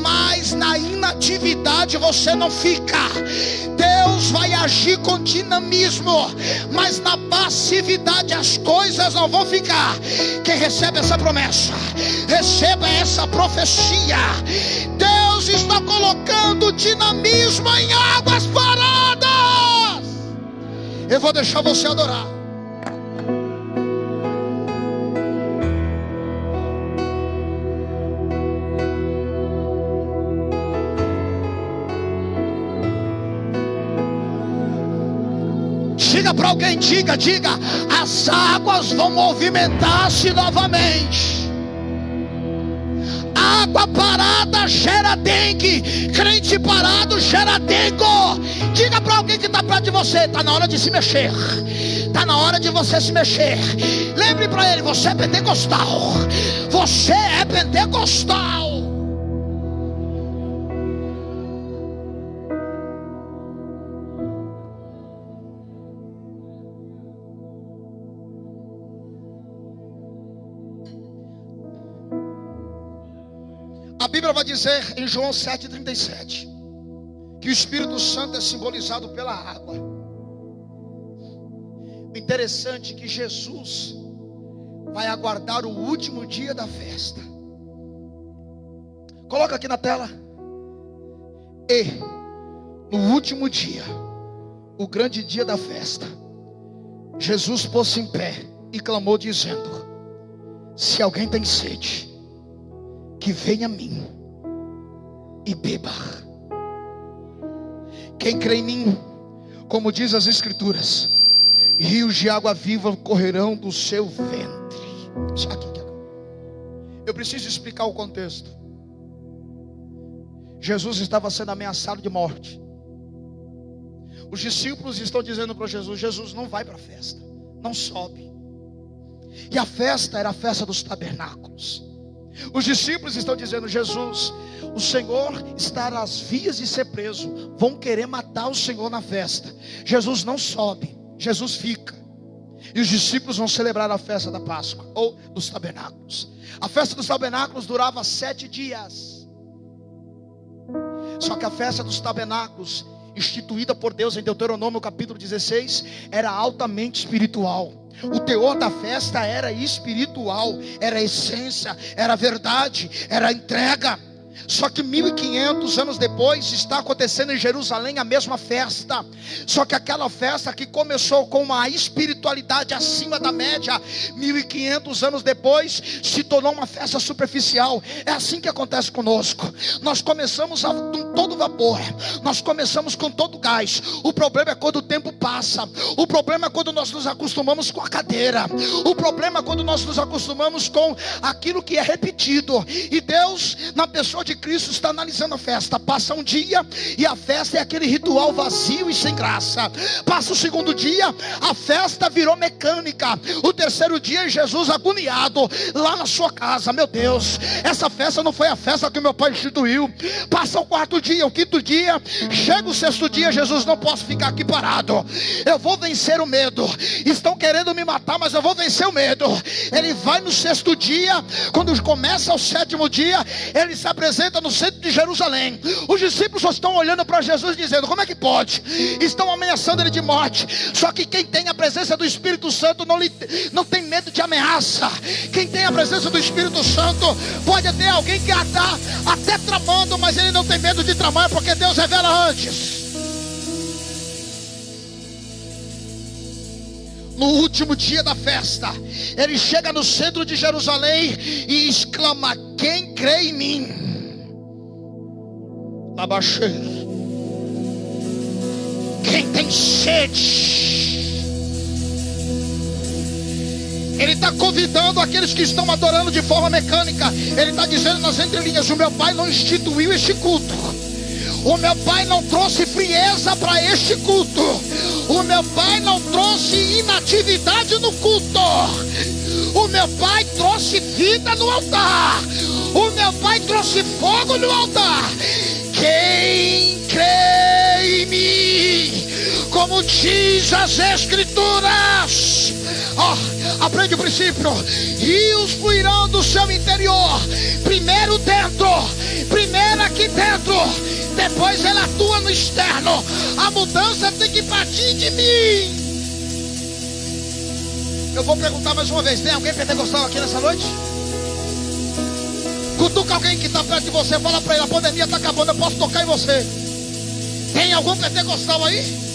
mas na inatividade você não fica. Deus vai agir com dinamismo, mas na passividade as coisas não vão ficar. Quem recebe essa promessa, receba essa profecia. Deus está colocando dinamismo em águas paradas. Eu vou deixar você adorar. Diga para alguém, diga, as águas vão movimentar-se novamente. Água parada gera dengue, crente parado gera dengo. Diga para alguém que está perto de você: está na hora de se mexer, está na hora de você se mexer. Lembre para ele: você é pentecostal, você é pentecostal. A Bíblia vai dizer em João 7,37 que o Espírito Santo é simbolizado pela água. O interessante é que Jesus vai aguardar o último dia da festa. Coloca aqui na tela. E no último dia, o grande dia da festa, Jesus pôs-se em pé e clamou dizendo: se alguém tem sede, que venha a mim e beba. Quem crê em mim, como diz as Escrituras, rios de água viva correrão do seu ventre. Eu preciso explicar o contexto. Jesus estava sendo ameaçado de morte. Os discípulos estão dizendo para Jesus: Jesus, não vai para a festa, não sobe. E a festa era a festa dos tabernáculos. Os discípulos estão dizendo: Jesus, o Senhor está às vias de ser preso, vão querer matar o Senhor na festa. Jesus não sobe, Jesus fica. E os discípulos vão celebrar a festa da Páscoa, ou dos tabernáculos. A festa dos tabernáculos durava 7 dias. Só que a festa dos tabernáculos, instituída por Deus em Deuteronômio capítulo 16, era altamente espiritual. O teor da festa era espiritual, era essência, era verdade, era entrega. Só que 1500 anos depois está acontecendo em Jerusalém a mesma festa. Só que aquela festa que começou com uma espiritualidade acima da média, 1500 anos depois se tornou uma festa superficial. É assim que acontece conosco. Nós começamos com todo vapor, nós começamos com todo gás. O problema é quando o tempo passa. O problema é quando nós nos acostumamos com a cadeira. O problema é quando nós nos acostumamos com aquilo que é repetido. E Deus, na pessoa de Cristo, está analisando a festa. Passa um dia e a festa é aquele ritual vazio e sem graça. Passa o segundo dia, a festa virou mecânica. O terceiro dia, Jesus agoniado lá na sua casa: meu Deus, essa festa não foi a festa que meu pai instituiu. Passa o quarto dia, o quinto dia, chega o sexto dia: Jesus, não posso ficar aqui parado, eu vou vencer o medo. Estão querendo me matar, mas eu vou vencer o medo. Ele vai no sexto dia. Quando começa o sétimo dia, ele se apresenta no centro de Jerusalém. Os discípulos só estão olhando para Jesus dizendo: como é que pode? Estão ameaçando ele de morte. Só que quem tem a presença do Espírito Santo não tem medo de ameaça. Quem tem a presença do Espírito Santo pode ter alguém que está até tramando, mas ele não tem medo de tramar, porque Deus revela antes. No último dia da festa, ele chega no centro de Jerusalém e exclama: quem crê em mim? Abaixei. Quem tem sede. Ele está convidando aqueles que estão adorando de forma mecânica. Ele está dizendo nas entrelinhas: o meu pai não instituiu este culto. O meu pai não trouxe frieza para este culto. O meu pai não trouxe inatividade no culto. O meu pai trouxe vida no altar. O meu pai trouxe fogo no altar. Quem crê em mim, como diz as Escrituras, aprende o princípio: rios fluirão do seu interior. Primeiro dentro, primeiro aqui dentro, depois ele atua no externo. A mudança tem que partir de mim. Eu vou perguntar mais uma vez: tem alguém pentecostal aqui nessa noite? Cutuca alguém que está perto de você, fala para ele: a pandemia está acabando, eu posso tocar em você. Tem algum pentecostal aí?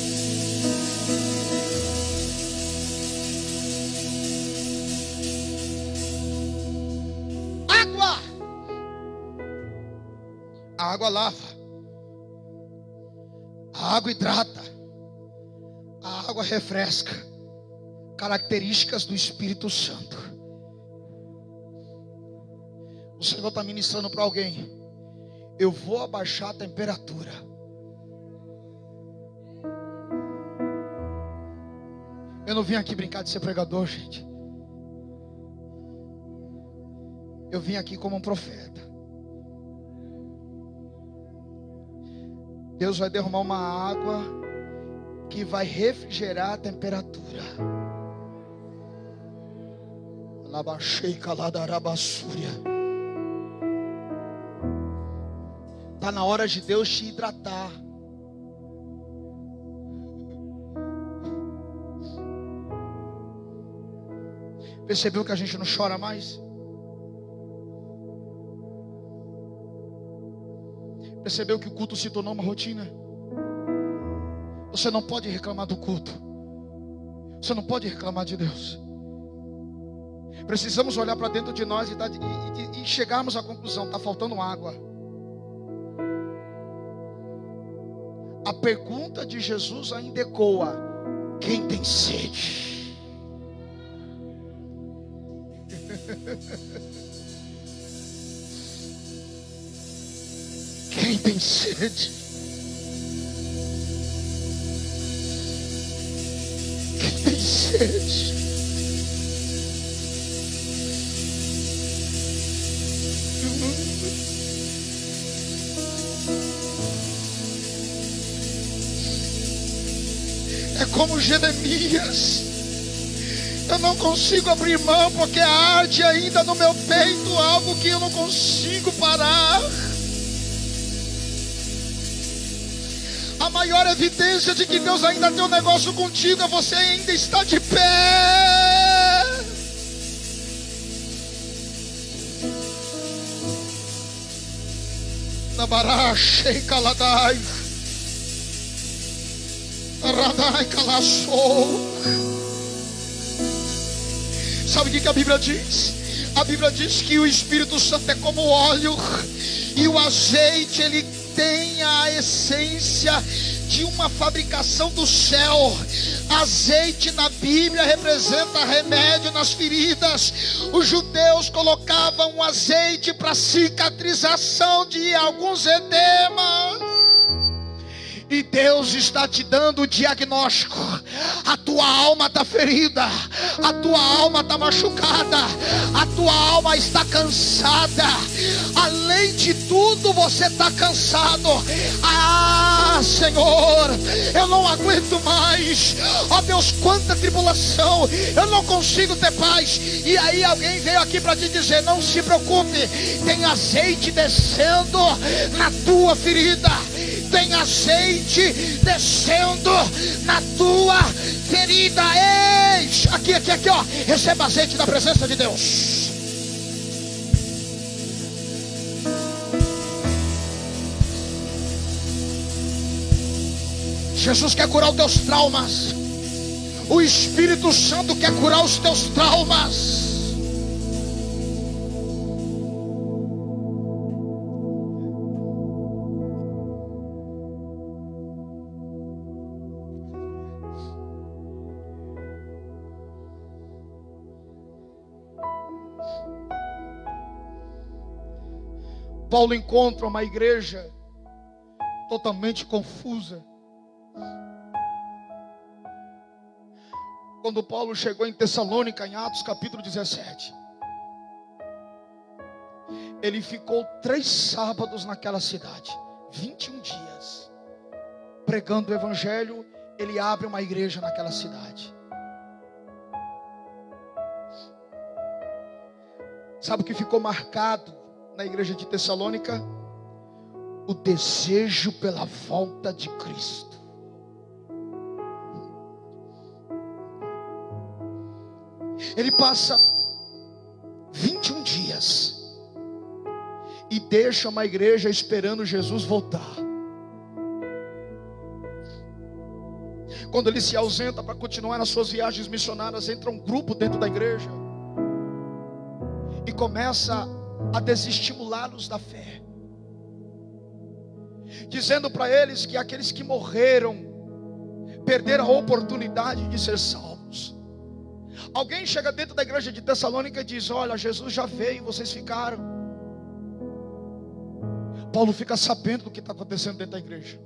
Água. A água lava. A água hidrata. A água refresca. Características do Espírito Santo. O Senhor está ministrando para alguém: eu vou abaixar a temperatura. Eu não vim aqui brincar de ser pregador, gente. Eu vim aqui como um profeta. Deus vai derramar uma água que vai refrigerar a temperatura. Labaxei caladarabassúria. Está na hora de Deus te hidratar. Percebeu que a gente não chora mais? Percebeu que o culto se tornou uma rotina? Você não pode reclamar do culto. Você não pode reclamar de Deus. Precisamos olhar para dentro de nós e chegarmos à conclusão: está faltando água. A pergunta de Jesus ainda ecoa: quem tem sede? Quem tem sede? Quem tem sede? É como Jeremias: eu não consigo abrir mão porque arde ainda no meu peito algo que eu não consigo parar. A maior evidência de que Deus ainda tem um negócio contigo é você ainda está de pé. Na baracha e caladai, radai calaçou. Sabe o que a Bíblia diz? A Bíblia diz que o Espírito Santo é como óleo, e o azeite ele tem a essência de uma fabricação do céu. Azeite na Bíblia representa remédio nas feridas. Os judeus colocavam azeite para cicatrização de alguns edemas. E Deus está te dando o diagnóstico: a tua alma está ferida, a tua alma está machucada, a tua alma está cansada. Além de tudo, você está cansado. Ah, Senhor, eu não aguento mais. Ó Deus, quanta tribulação, eu não consigo ter paz. E aí alguém veio aqui para te dizer: não se preocupe, tem azeite descendo na tua ferida. Tem azeite descendo na tua ferida. Eis, aqui, ó. Receba azeite da presença de Deus. Jesus quer curar os teus traumas. O Espírito Santo quer curar os teus traumas. Paulo encontra uma igreja totalmente confusa. Quando Paulo chegou em Tessalônica, em Atos capítulo 17, ele ficou 3 sábados naquela cidade, 21 dias, pregando o evangelho. Ele abre uma igreja naquela cidade. Sabe o que ficou marcado na igreja de Tessalônica? O desejo pela volta de Cristo. Ele passa 21 dias e deixa uma igreja esperando Jesus voltar. Quando ele se ausenta para continuar nas suas viagens missionárias, entra um grupo dentro da igreja e começa a desestimulá-los da fé, dizendo para eles que aqueles que morreram perderam a oportunidade de ser salvos. Alguém chega dentro da igreja de Tessalônica e diz: olha, Jesus já veio, vocês ficaram. Paulo fica sabendo do que está acontecendo dentro da igreja.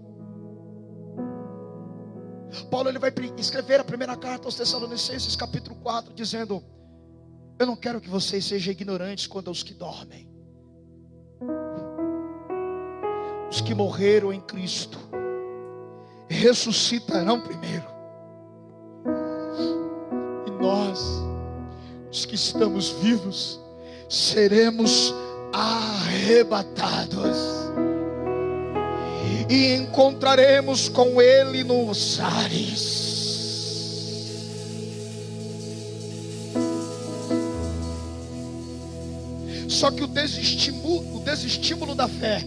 Paulo ele vai escrever a primeira carta aos Tessalonicenses, capítulo 4, dizendo: eu não quero que vocês sejam ignorantes quanto aos que dormem. Os que morreram em Cristo ressuscitarão primeiro, e nós, os que estamos vivos, seremos arrebatados e encontraremos com Ele nos ares. Só que o desestímulo da fé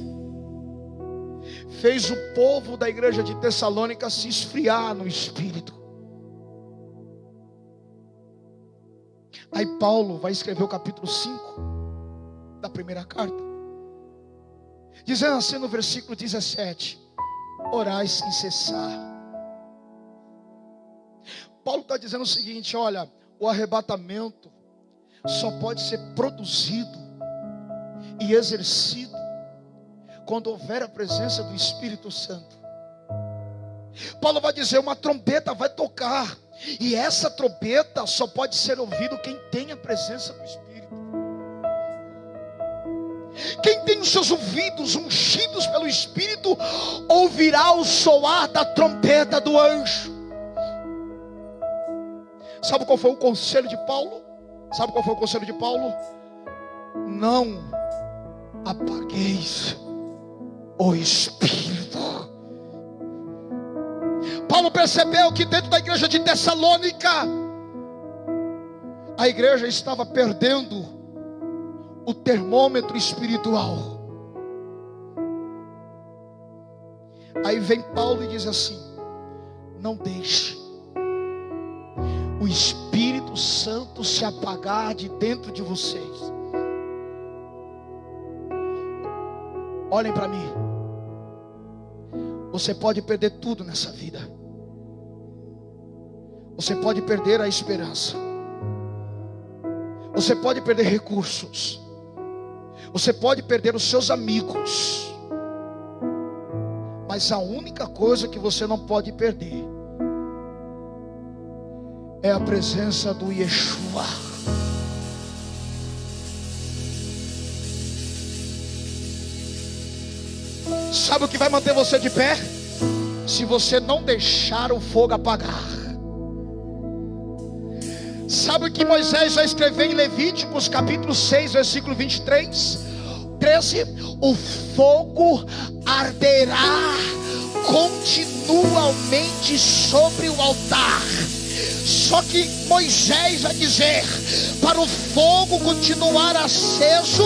fez o povo da igreja de Tessalônica se esfriar no espírito. Aí Paulo vai escrever o capítulo 5 da primeira carta, dizendo assim no versículo 17: orai sem cessar. Paulo está dizendo o seguinte: olha, o arrebatamento só pode ser produzido e exercido quando houver a presença do Espírito Santo. Paulo vai dizer: uma trombeta vai tocar, e essa trombeta só pode ser ouvido quem tem a presença do Espírito. Quem tem os seus ouvidos ungidos pelo Espírito ouvirá o soar da trombeta do anjo. Sabe qual foi o conselho de Paulo? Não apagueis o Espírito. Paulo percebeu que dentro da igreja de Tessalônica, a igreja estava perdendo o termômetro espiritual. Aí vem Paulo e diz assim: não deixe o Espírito Santo se apagar de dentro de vocês. Olhem para mim. Você pode perder tudo nessa vida. Você pode perder a esperança. Você pode perder recursos. Você pode perder os seus amigos. Mas a única coisa que você não pode perder é a presença do Yeshua. Sabe o que vai manter você de pé? Se você não deixar o fogo apagar. Sabe o que Moisés vai escrever em Levíticos capítulo 6, versículo 13? O fogo arderá continuamente sobre o altar. Só que Moisés vai dizer: para o fogo continuar aceso,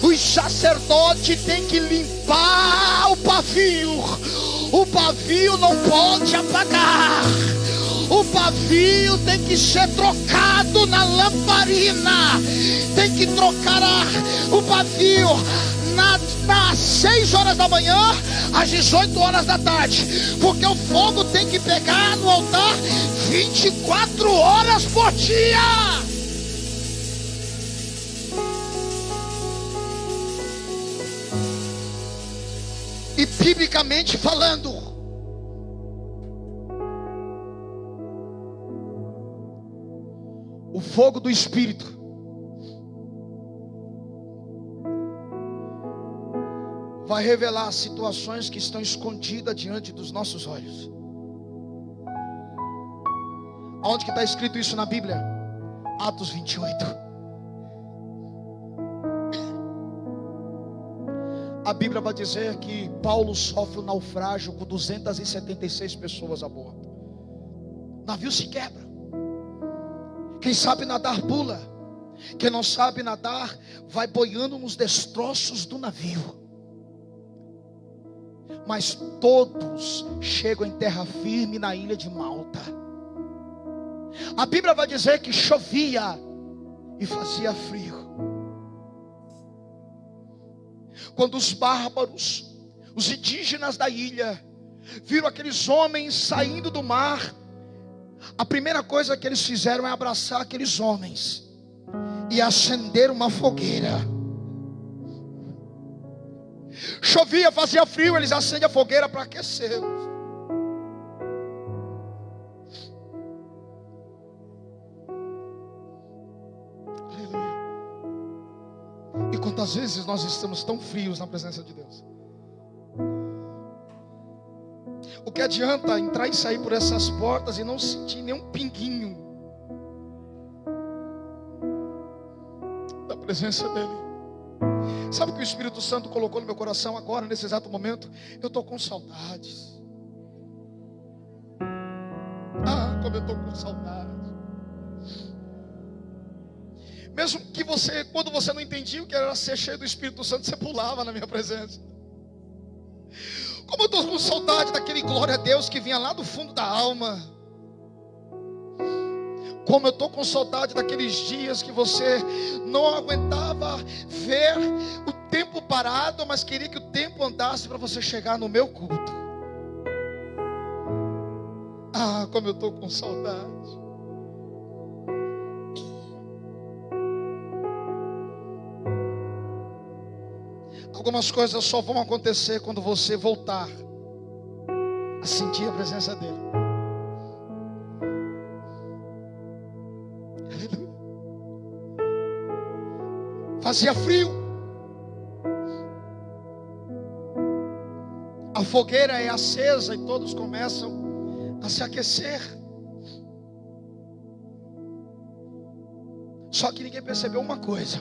os sacerdotes têm que limpar o pavio. O pavio não pode apagar. O pavio tem que ser trocado na lamparina. Tem que trocar o pavio às 6 horas da manhã, às 18 horas da tarde, porque o fogo tem que pegar no altar 24 horas por dia. biblicamente falando, o fogo do Espírito vai revelar situações que estão escondidas diante dos nossos olhos. Aonde que está escrito isso na Bíblia? Atos 28. A Bíblia vai dizer que Paulo sofre um naufrágio com 276 pessoas a bordo. O navio se quebra. Quem sabe nadar pula. Quem não sabe nadar vai boiando nos destroços do navio. Mas todos chegam em terra firme na ilha de Malta. A Bíblia vai dizer que chovia e fazia frio. Quando os bárbaros, os indígenas da ilha, viram aqueles homens saindo do mar, a primeira coisa que eles fizeram é abraçar aqueles homens e acender uma fogueira. Chovia, fazia frio, eles acendem a fogueira para aquecer. Aleluia. E quantas vezes nós estamos tão frios na presença de Deus? O que adianta entrar e sair por essas portas e não sentir nenhum pinguinho da presença dEle? Sabe o que o Espírito Santo colocou no meu coração agora, nesse exato momento? Eu estou com saudades. Ah, como eu estou com saudades. Mesmo que você, quando você não entendia o que era ser cheio do Espírito Santo, você pulava na minha presença. Como eu estou com saudade daquele glória a Deus que vinha lá do fundo da alma. Como eu estou com saudade daqueles dias que você não aguentava ver o tempo parado, mas queria que o tempo andasse para você chegar no meu culto. Ah, como eu estou com saudade. Algumas coisas só vão acontecer quando você voltar a sentir a presença dEle. Aleluia. Fazia frio. A fogueira é acesa e todos começam a se aquecer. Só que ninguém percebeu uma coisa: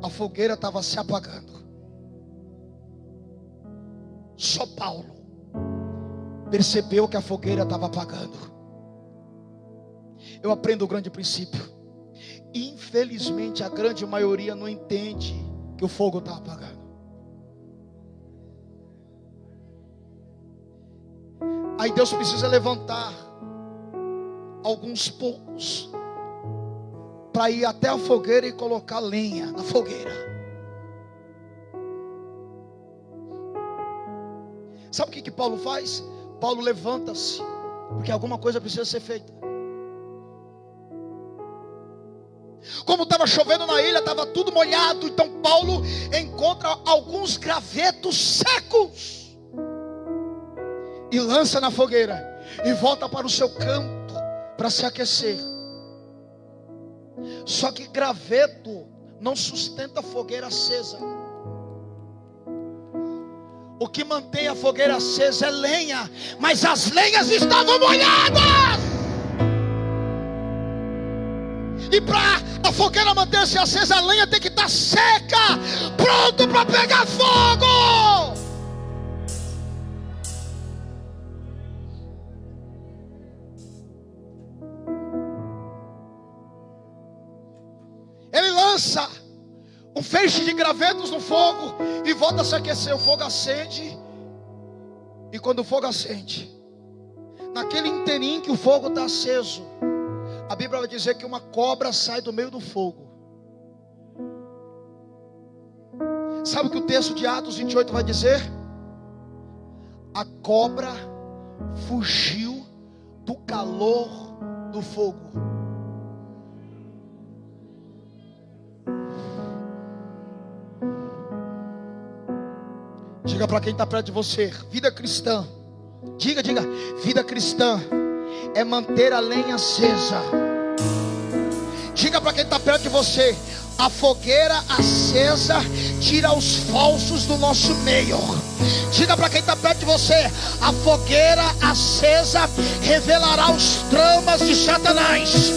a fogueira estava se apagando. Só Paulo percebeu que a fogueira estava apagando. Eu aprendo o grande princípio. Infelizmente a grande maioria não entende que o fogo está apagando. Aí Deus precisa levantar alguns poucos para ir até a fogueira e colocar lenha na fogueira. Sabe o que Paulo faz? Paulo levanta-se, porque alguma coisa precisa ser feita. Como estava chovendo na ilha, estava tudo molhado. Então Paulo encontra alguns gravetos secos e lança na fogueira e volta para o seu canto para se aquecer. Só que graveto não sustenta a fogueira acesa. O que mantém a fogueira acesa é lenha, mas as lenhas estavam molhadas. E para a fogueira manter-se acesa, a lenha tem que estar seca, pronto para pegar fogo. Ele lança um feixe de gravetos no fogo e volta a se aquecer. O fogo acende. E quando o fogo acende, naquele inteirinho que o fogo está aceso, a Bíblia vai dizer que uma cobra sai do meio do fogo. Sabe o que o texto de Atos 28 vai dizer? A cobra fugiu do calor do fogo. Diga Diga para quem está perto de você: vida cristã. Diga, vida cristã é manter a lenha acesa. Diga para quem está perto de você: a fogueira acesa tira os falsos do nosso meio. Diga para quem está perto de você: a fogueira acesa revelará os tramas de Satanás.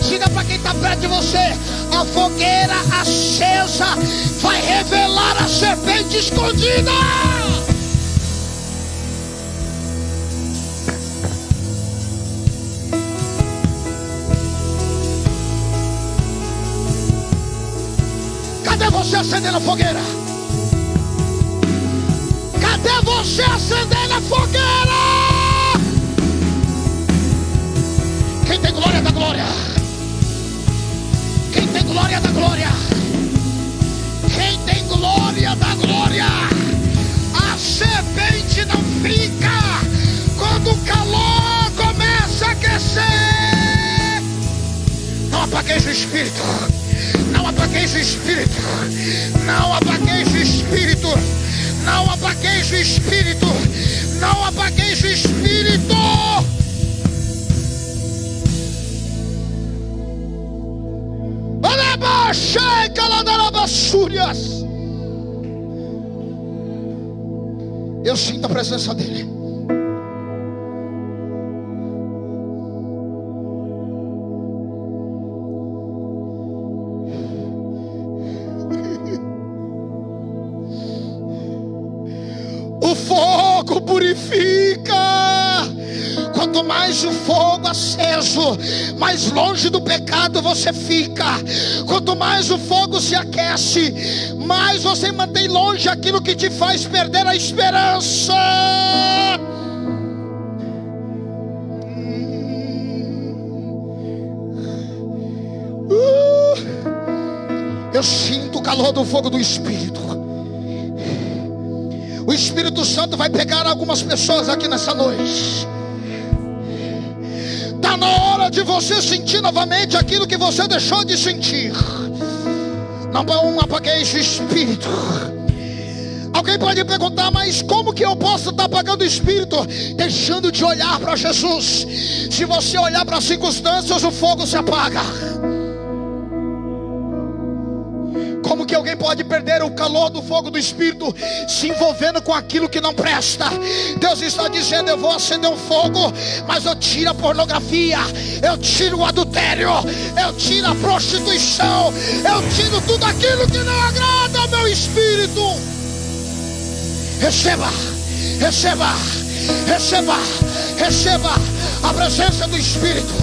Diga para quem está perto de você: a fogueira acesa vai revelar a serpente escondida. Cadê você acendendo a fogueira? Cadê você acendendo a fogueira? Quem tem glória da glória. Quem tem glória da glória. Quem tem glória da glória. A serpente não fica quando o calor começa a aquecer. Não apagueis o espírito. Não apagueis o espírito. Não apagueis o espírito. Não apagueis o espírito. Não apagueis o espírito. Eu sinto a presença dele. O fogo purifica. Quanto mais o fogo aceso, mais longe do pecado você fica. Quanto mais o fogo se aquece, mais você mantém longe aquilo que te faz perder a esperança. Eu sinto o calor do fogo do Espírito. O Espírito Santo vai pegar algumas pessoas aqui nessa noite. Está na hora de você sentir novamente aquilo que você deixou de sentir. Não apagueis o Espírito. Alguém pode perguntar: mas como que eu posso estar apagando o Espírito? Deixando de olhar para Jesus. Se você olhar para as circunstâncias, o fogo se apaga. Como que alguém pode perder o calor do fogo do Espírito se envolvendo com aquilo que não presta? Deus está dizendo: eu vou acender um fogo, mas eu tiro a pornografia, eu tiro o adultério, eu tiro a prostituição, eu tiro tudo aquilo que não agrada ao meu espírito. Receba, receba, receba, receba a presença do Espírito.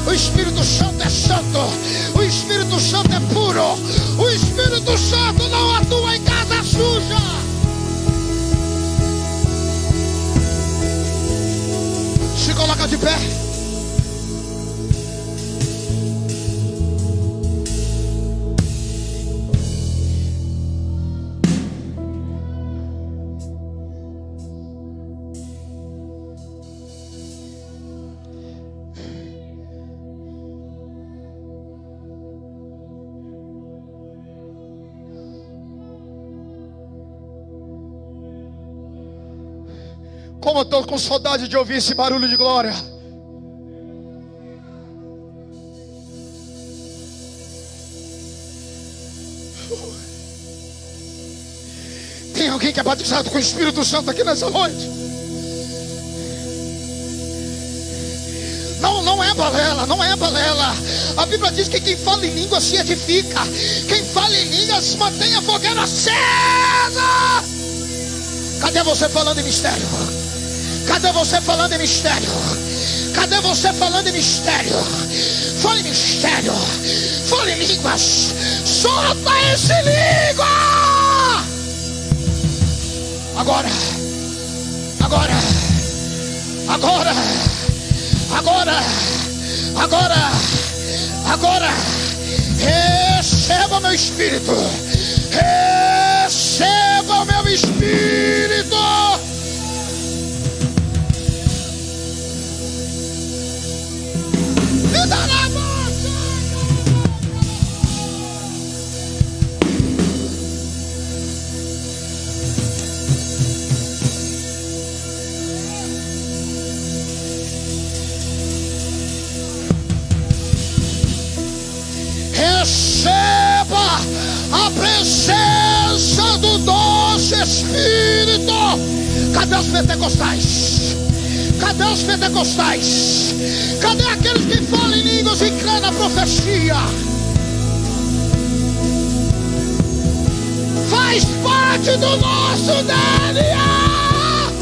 O Espírito Santo é santo. O Espírito Santo é puro. O Espírito Santo não atua em casa suja. Se coloca de pé. Como eu estou com saudade de ouvir esse barulho de glória. Tem alguém que é batizado com o Espírito Santo aqui nessa noite? Não é balela, não é balela. A Bíblia diz que quem fala em língua se edifica. Quem fala em línguas mantém a fogueira acesa. Cadê você falando em mistério? Cadê você falando em mistério? Cadê você falando em mistério? Fale em mistério. Fale em línguas. Solta esse língua. Agora. Agora. Agora. Agora. Agora. Agora. Receba o meu espírito. Receba o meu espírito. receba a presença do doce Espírito. Cadê os pentecostais? Cadê os pentecostais? Cadê aqueles que falam em línguas e creem na profecia? Faz parte do nosso DNA.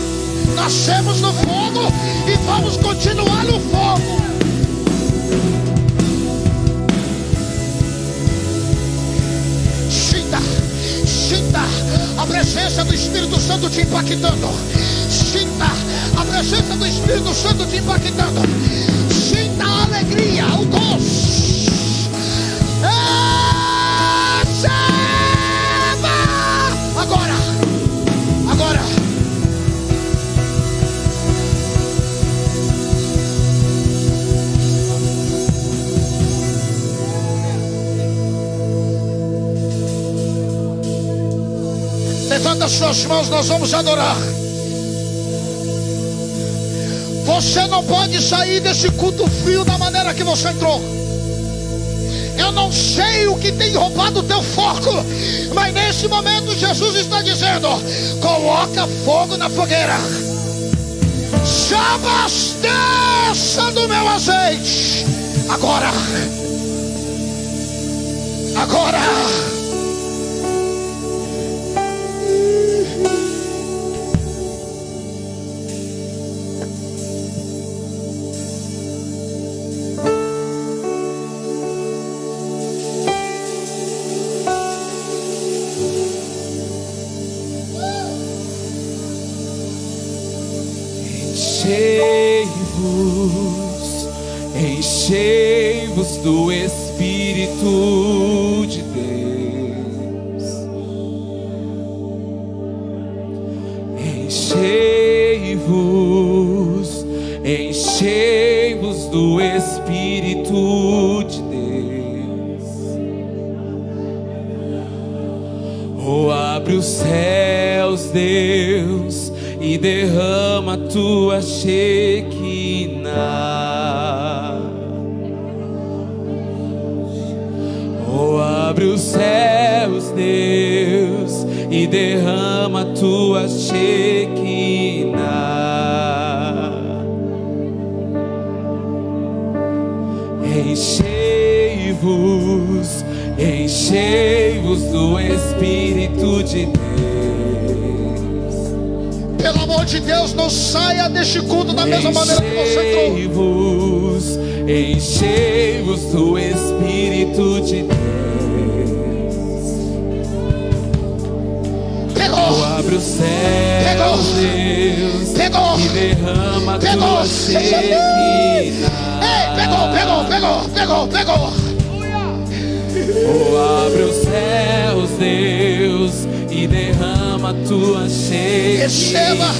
Nascemos no fogo e vamos continuar no fogo. Sinta a presença do Espírito Santo te impactando. Sinta a presença do Espírito Santo te impactando. Sinta a alegria, o gozo. Receba! Agora. Levanta as suas mãos, nós vamos adorar. Você não pode sair desse culto frio da maneira que você entrou. Eu não sei o que tem roubado o teu foco, mas nesse momento Jesus está dizendo: coloca fogo na fogueira. Se abasteça do meu azeite. Agora. Enchei-vos do Espírito de Deus. Enchei-vos do Espírito de Deus. Oh, abre os céus, Deus, e derrama a tua Shekinah. Oh, abre os céus, Deus, e derrama a tua Shekinah. Enchei-vos do Espírito de Deus. Pelo amor de Deus, não saia deste culto da mesma maneira que você entrou. Enchei-vos do Espírito de Deus. Pegou. Abre os céus, Deus, pegou. E derrama a tua Shekinah. Ei, pegou. Oh, abre os céus, Deus, e derrama a tua Shekinah.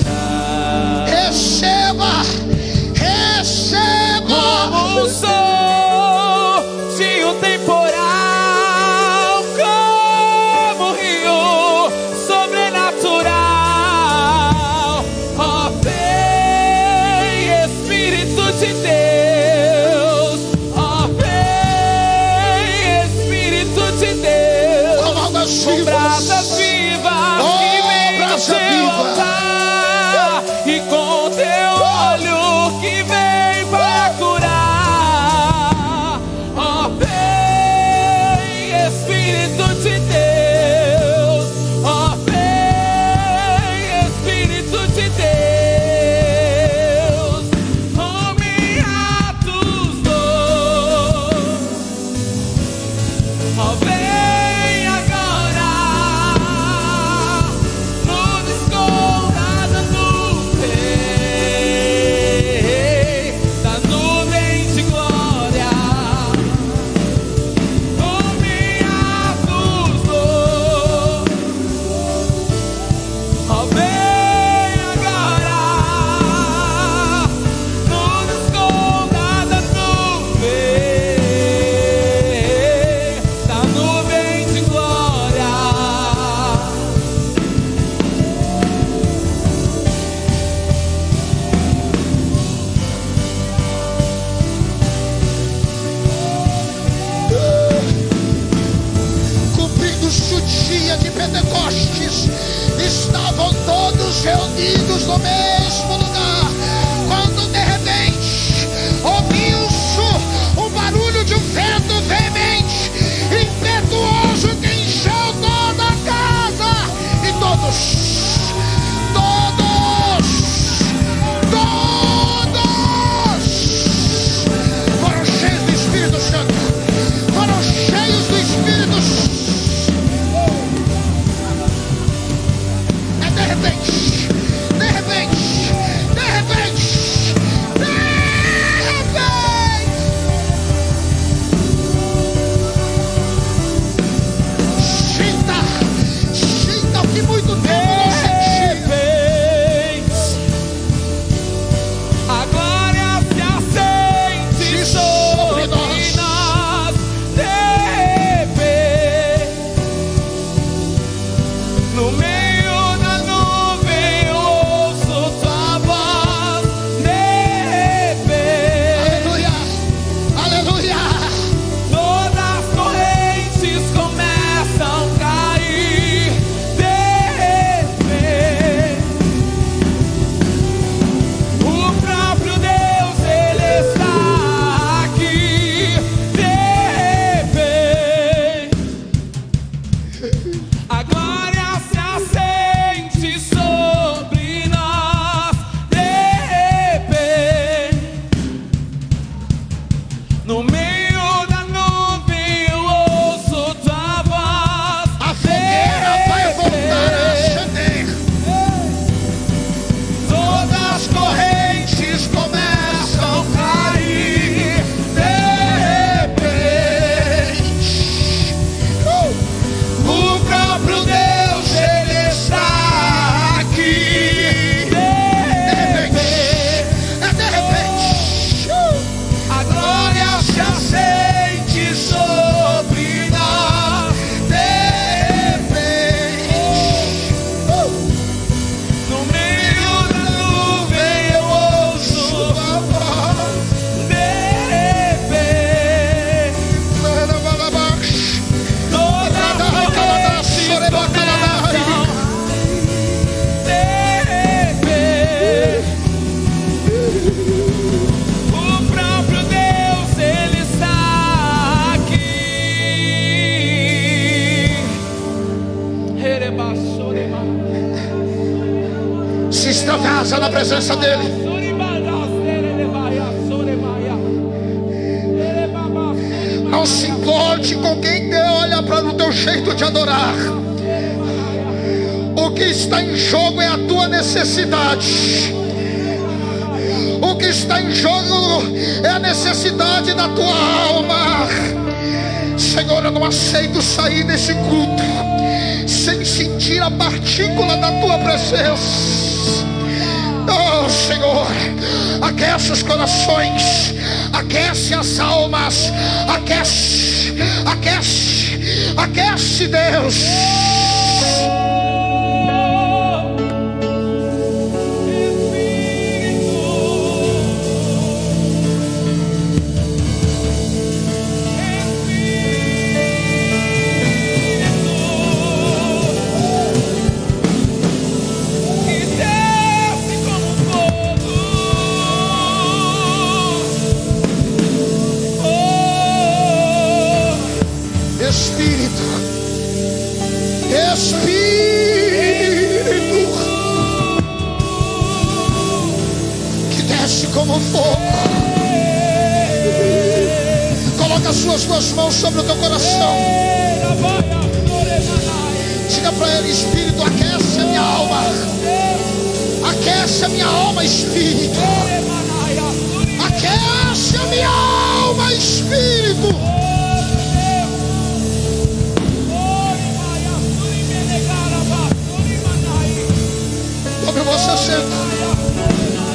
Receba. Como um som de um temporal, como um rio sobrenatural. Ó, vem Espírito de Deus. Ó, vem Espírito de Deus. Com brasas vivas que vem do teu altar. No meio da nuvem eu ouço tua voz. A fogueira vai voltar a acender. Todas as correntes começam a cair. De repente, o próprio Deus, Ele está aqui. De repente, a glória se acende sobre nós. De repente, No meio da nuvem eu ouço sua voz. de repente. Todas as correntes começam. De repente, o próprio Deus, Ele está aqui. Se extravasa na presença dele. Não se importe com quem olha para o teu jeito de adorar. O que está em jogo é a tua necessidade. O que está em jogo é a necessidade da tua alma. Senhor, eu não aceito sair desse culto sem sentir a partícula da tua presença. Oh Senhor, aquece os corações, aquece as almas, aquece, aquece, aquece, Deus. Espírito, que desce como fogo. Coloca as suas duas mãos sobre o teu coração. Diga para ele: Espírito, aquece a minha alma. Aquece a minha alma, Espírito. Aquece a minha alma, Espírito. Tome você assento.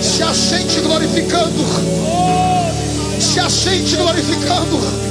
Se assente glorificando. Se assente glorificando.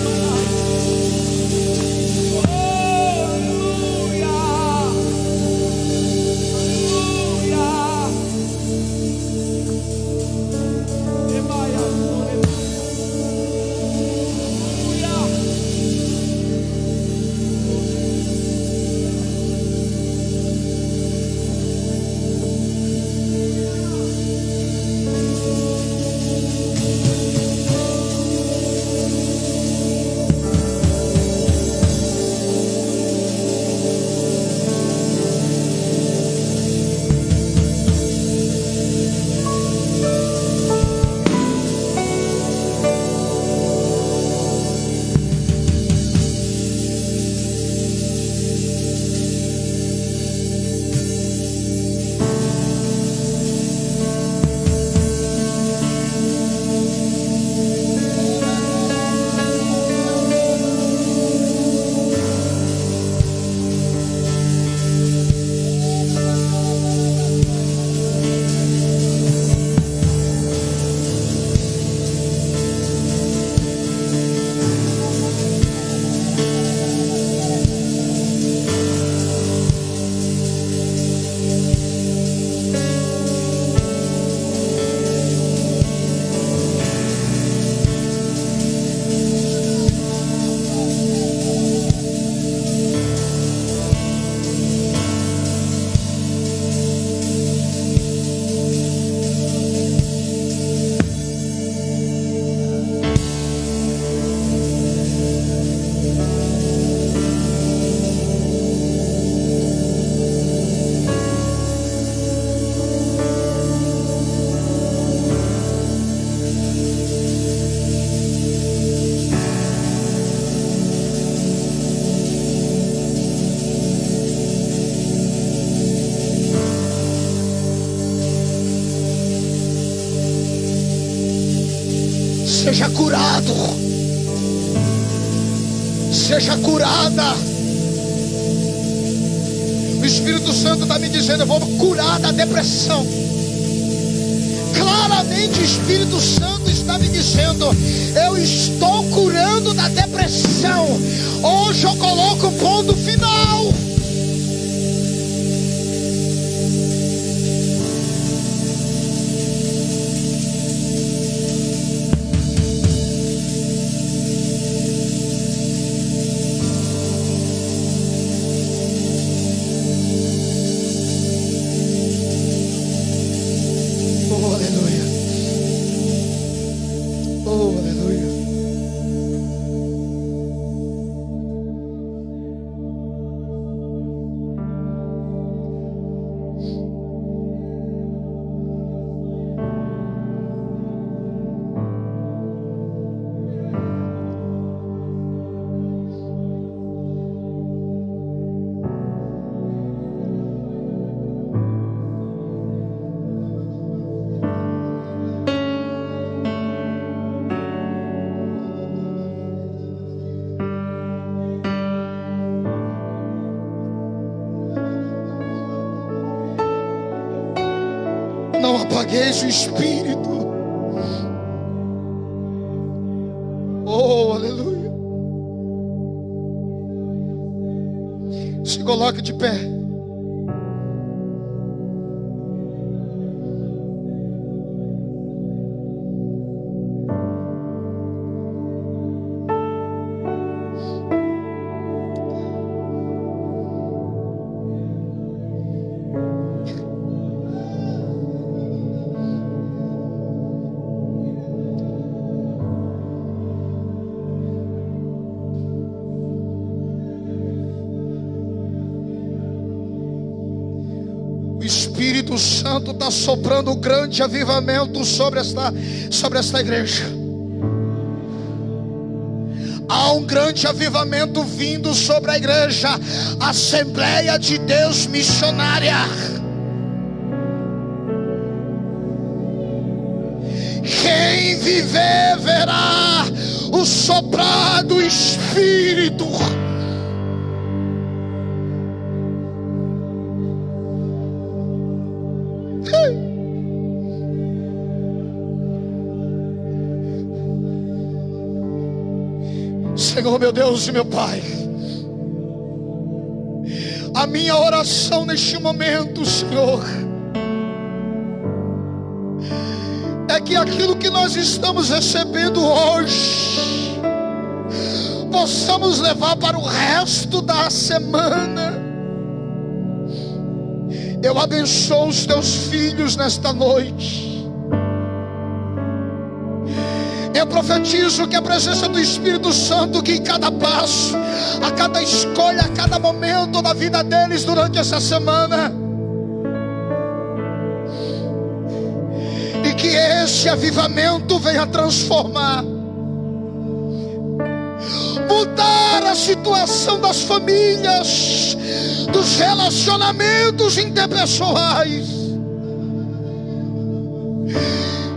Seja curado, seja curada. O Espírito Santo está me dizendo: eu vou curar da depressão. Claramente o Espírito Santo está me dizendo: eu estou curando da depressão. Hoje eu coloco um ponto final. Não apagueis o Espírito. Oh, aleluia. Se coloque de pé. O Espírito Santo está soprando um grande avivamento sobre esta igreja. Há um grande avivamento vindo sobre a igreja Assembleia de Deus Missionária. Quem viver verá o soprar do Espírito. Senhor, meu Deus e meu Pai, a minha oração neste momento, Senhor, é que aquilo que nós estamos recebendo hoje possamos levar para o resto da semana. Eu abençoo os teus filhos nesta noite. Eu profetizo que a presença do Espírito Santo, que em cada passo, a cada escolha, a cada momento da vida deles durante essa semana, e que esse avivamento venha transformar, mudar a situação das famílias, dos relacionamentos interpessoais.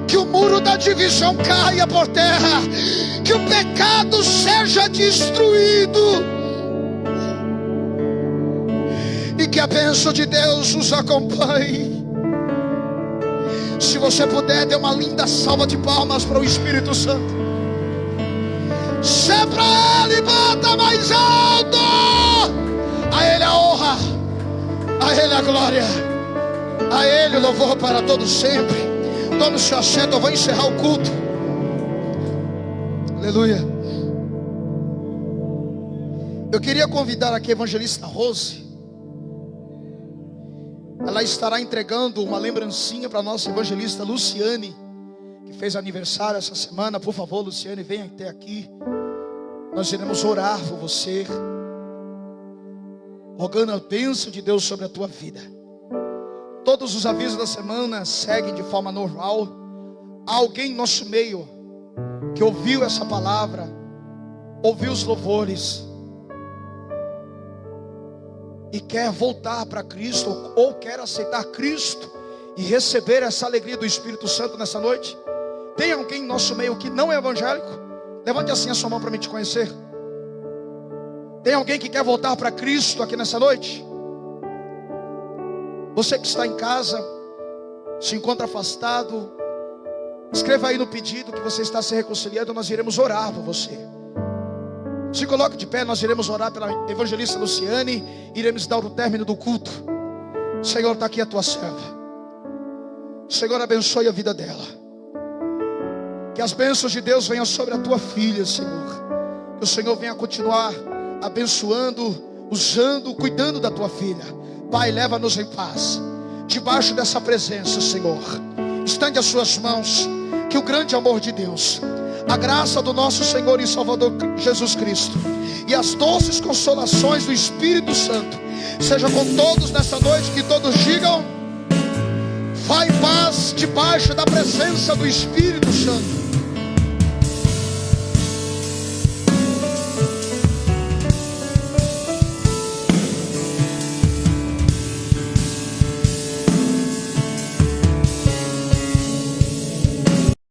Que o muro da divisão caia por terra, que o pecado seja destruído, e que a bênção de Deus os acompanhe. Se você puder, dê uma linda salva de palmas para o Espírito Santo. Se para Ele, bota mais alto. A Ele a honra, a Ele a glória, a Ele o louvor para todos sempre. Tome o seu assento, eu vou encerrar o culto. Aleluia. Eu queria convidar aqui a evangelista Rose. Ela estará entregando uma lembrancinha para a nossa evangelista Luciane, que fez aniversário essa semana. Por favor, Luciane, venha até aqui. Nós iremos orar por você, rogando a bênção de Deus sobre a tua vida. Todos os avisos da semana seguem de forma normal. Há alguém em nosso meio que ouviu essa palavra, ouviu os louvores e quer voltar para Cristo, ou quer aceitar Cristo e receber essa alegria do Espírito Santo nessa noite? Tem alguém em nosso meio que não é evangélico? Levante assim a sua mão para mim te conhecer. Tem alguém que quer voltar para Cristo aqui nessa noite? Você que está em casa, se encontra afastado, escreva aí no pedido que você está se reconciliando. Nós iremos orar por você. Se coloque de pé, nós iremos orar pela evangelista Luciane. Iremos dar o término do culto. Senhor, está aqui a tua serva. Senhor, abençoe a vida dela. Que as bênçãos de Deus venham sobre a tua filha, Senhor. Que o Senhor venha continuar abençoando, usando, cuidando da tua filha. Pai, leva-nos em paz debaixo dessa presença, Senhor. Estende as suas mãos. Que o grande amor de Deus, a graça do nosso Senhor e Salvador Jesus Cristo e as doces consolações do Espírito Santo seja com todos nessa noite. Que todos digam: vá em paz debaixo da presença do Espírito Santo.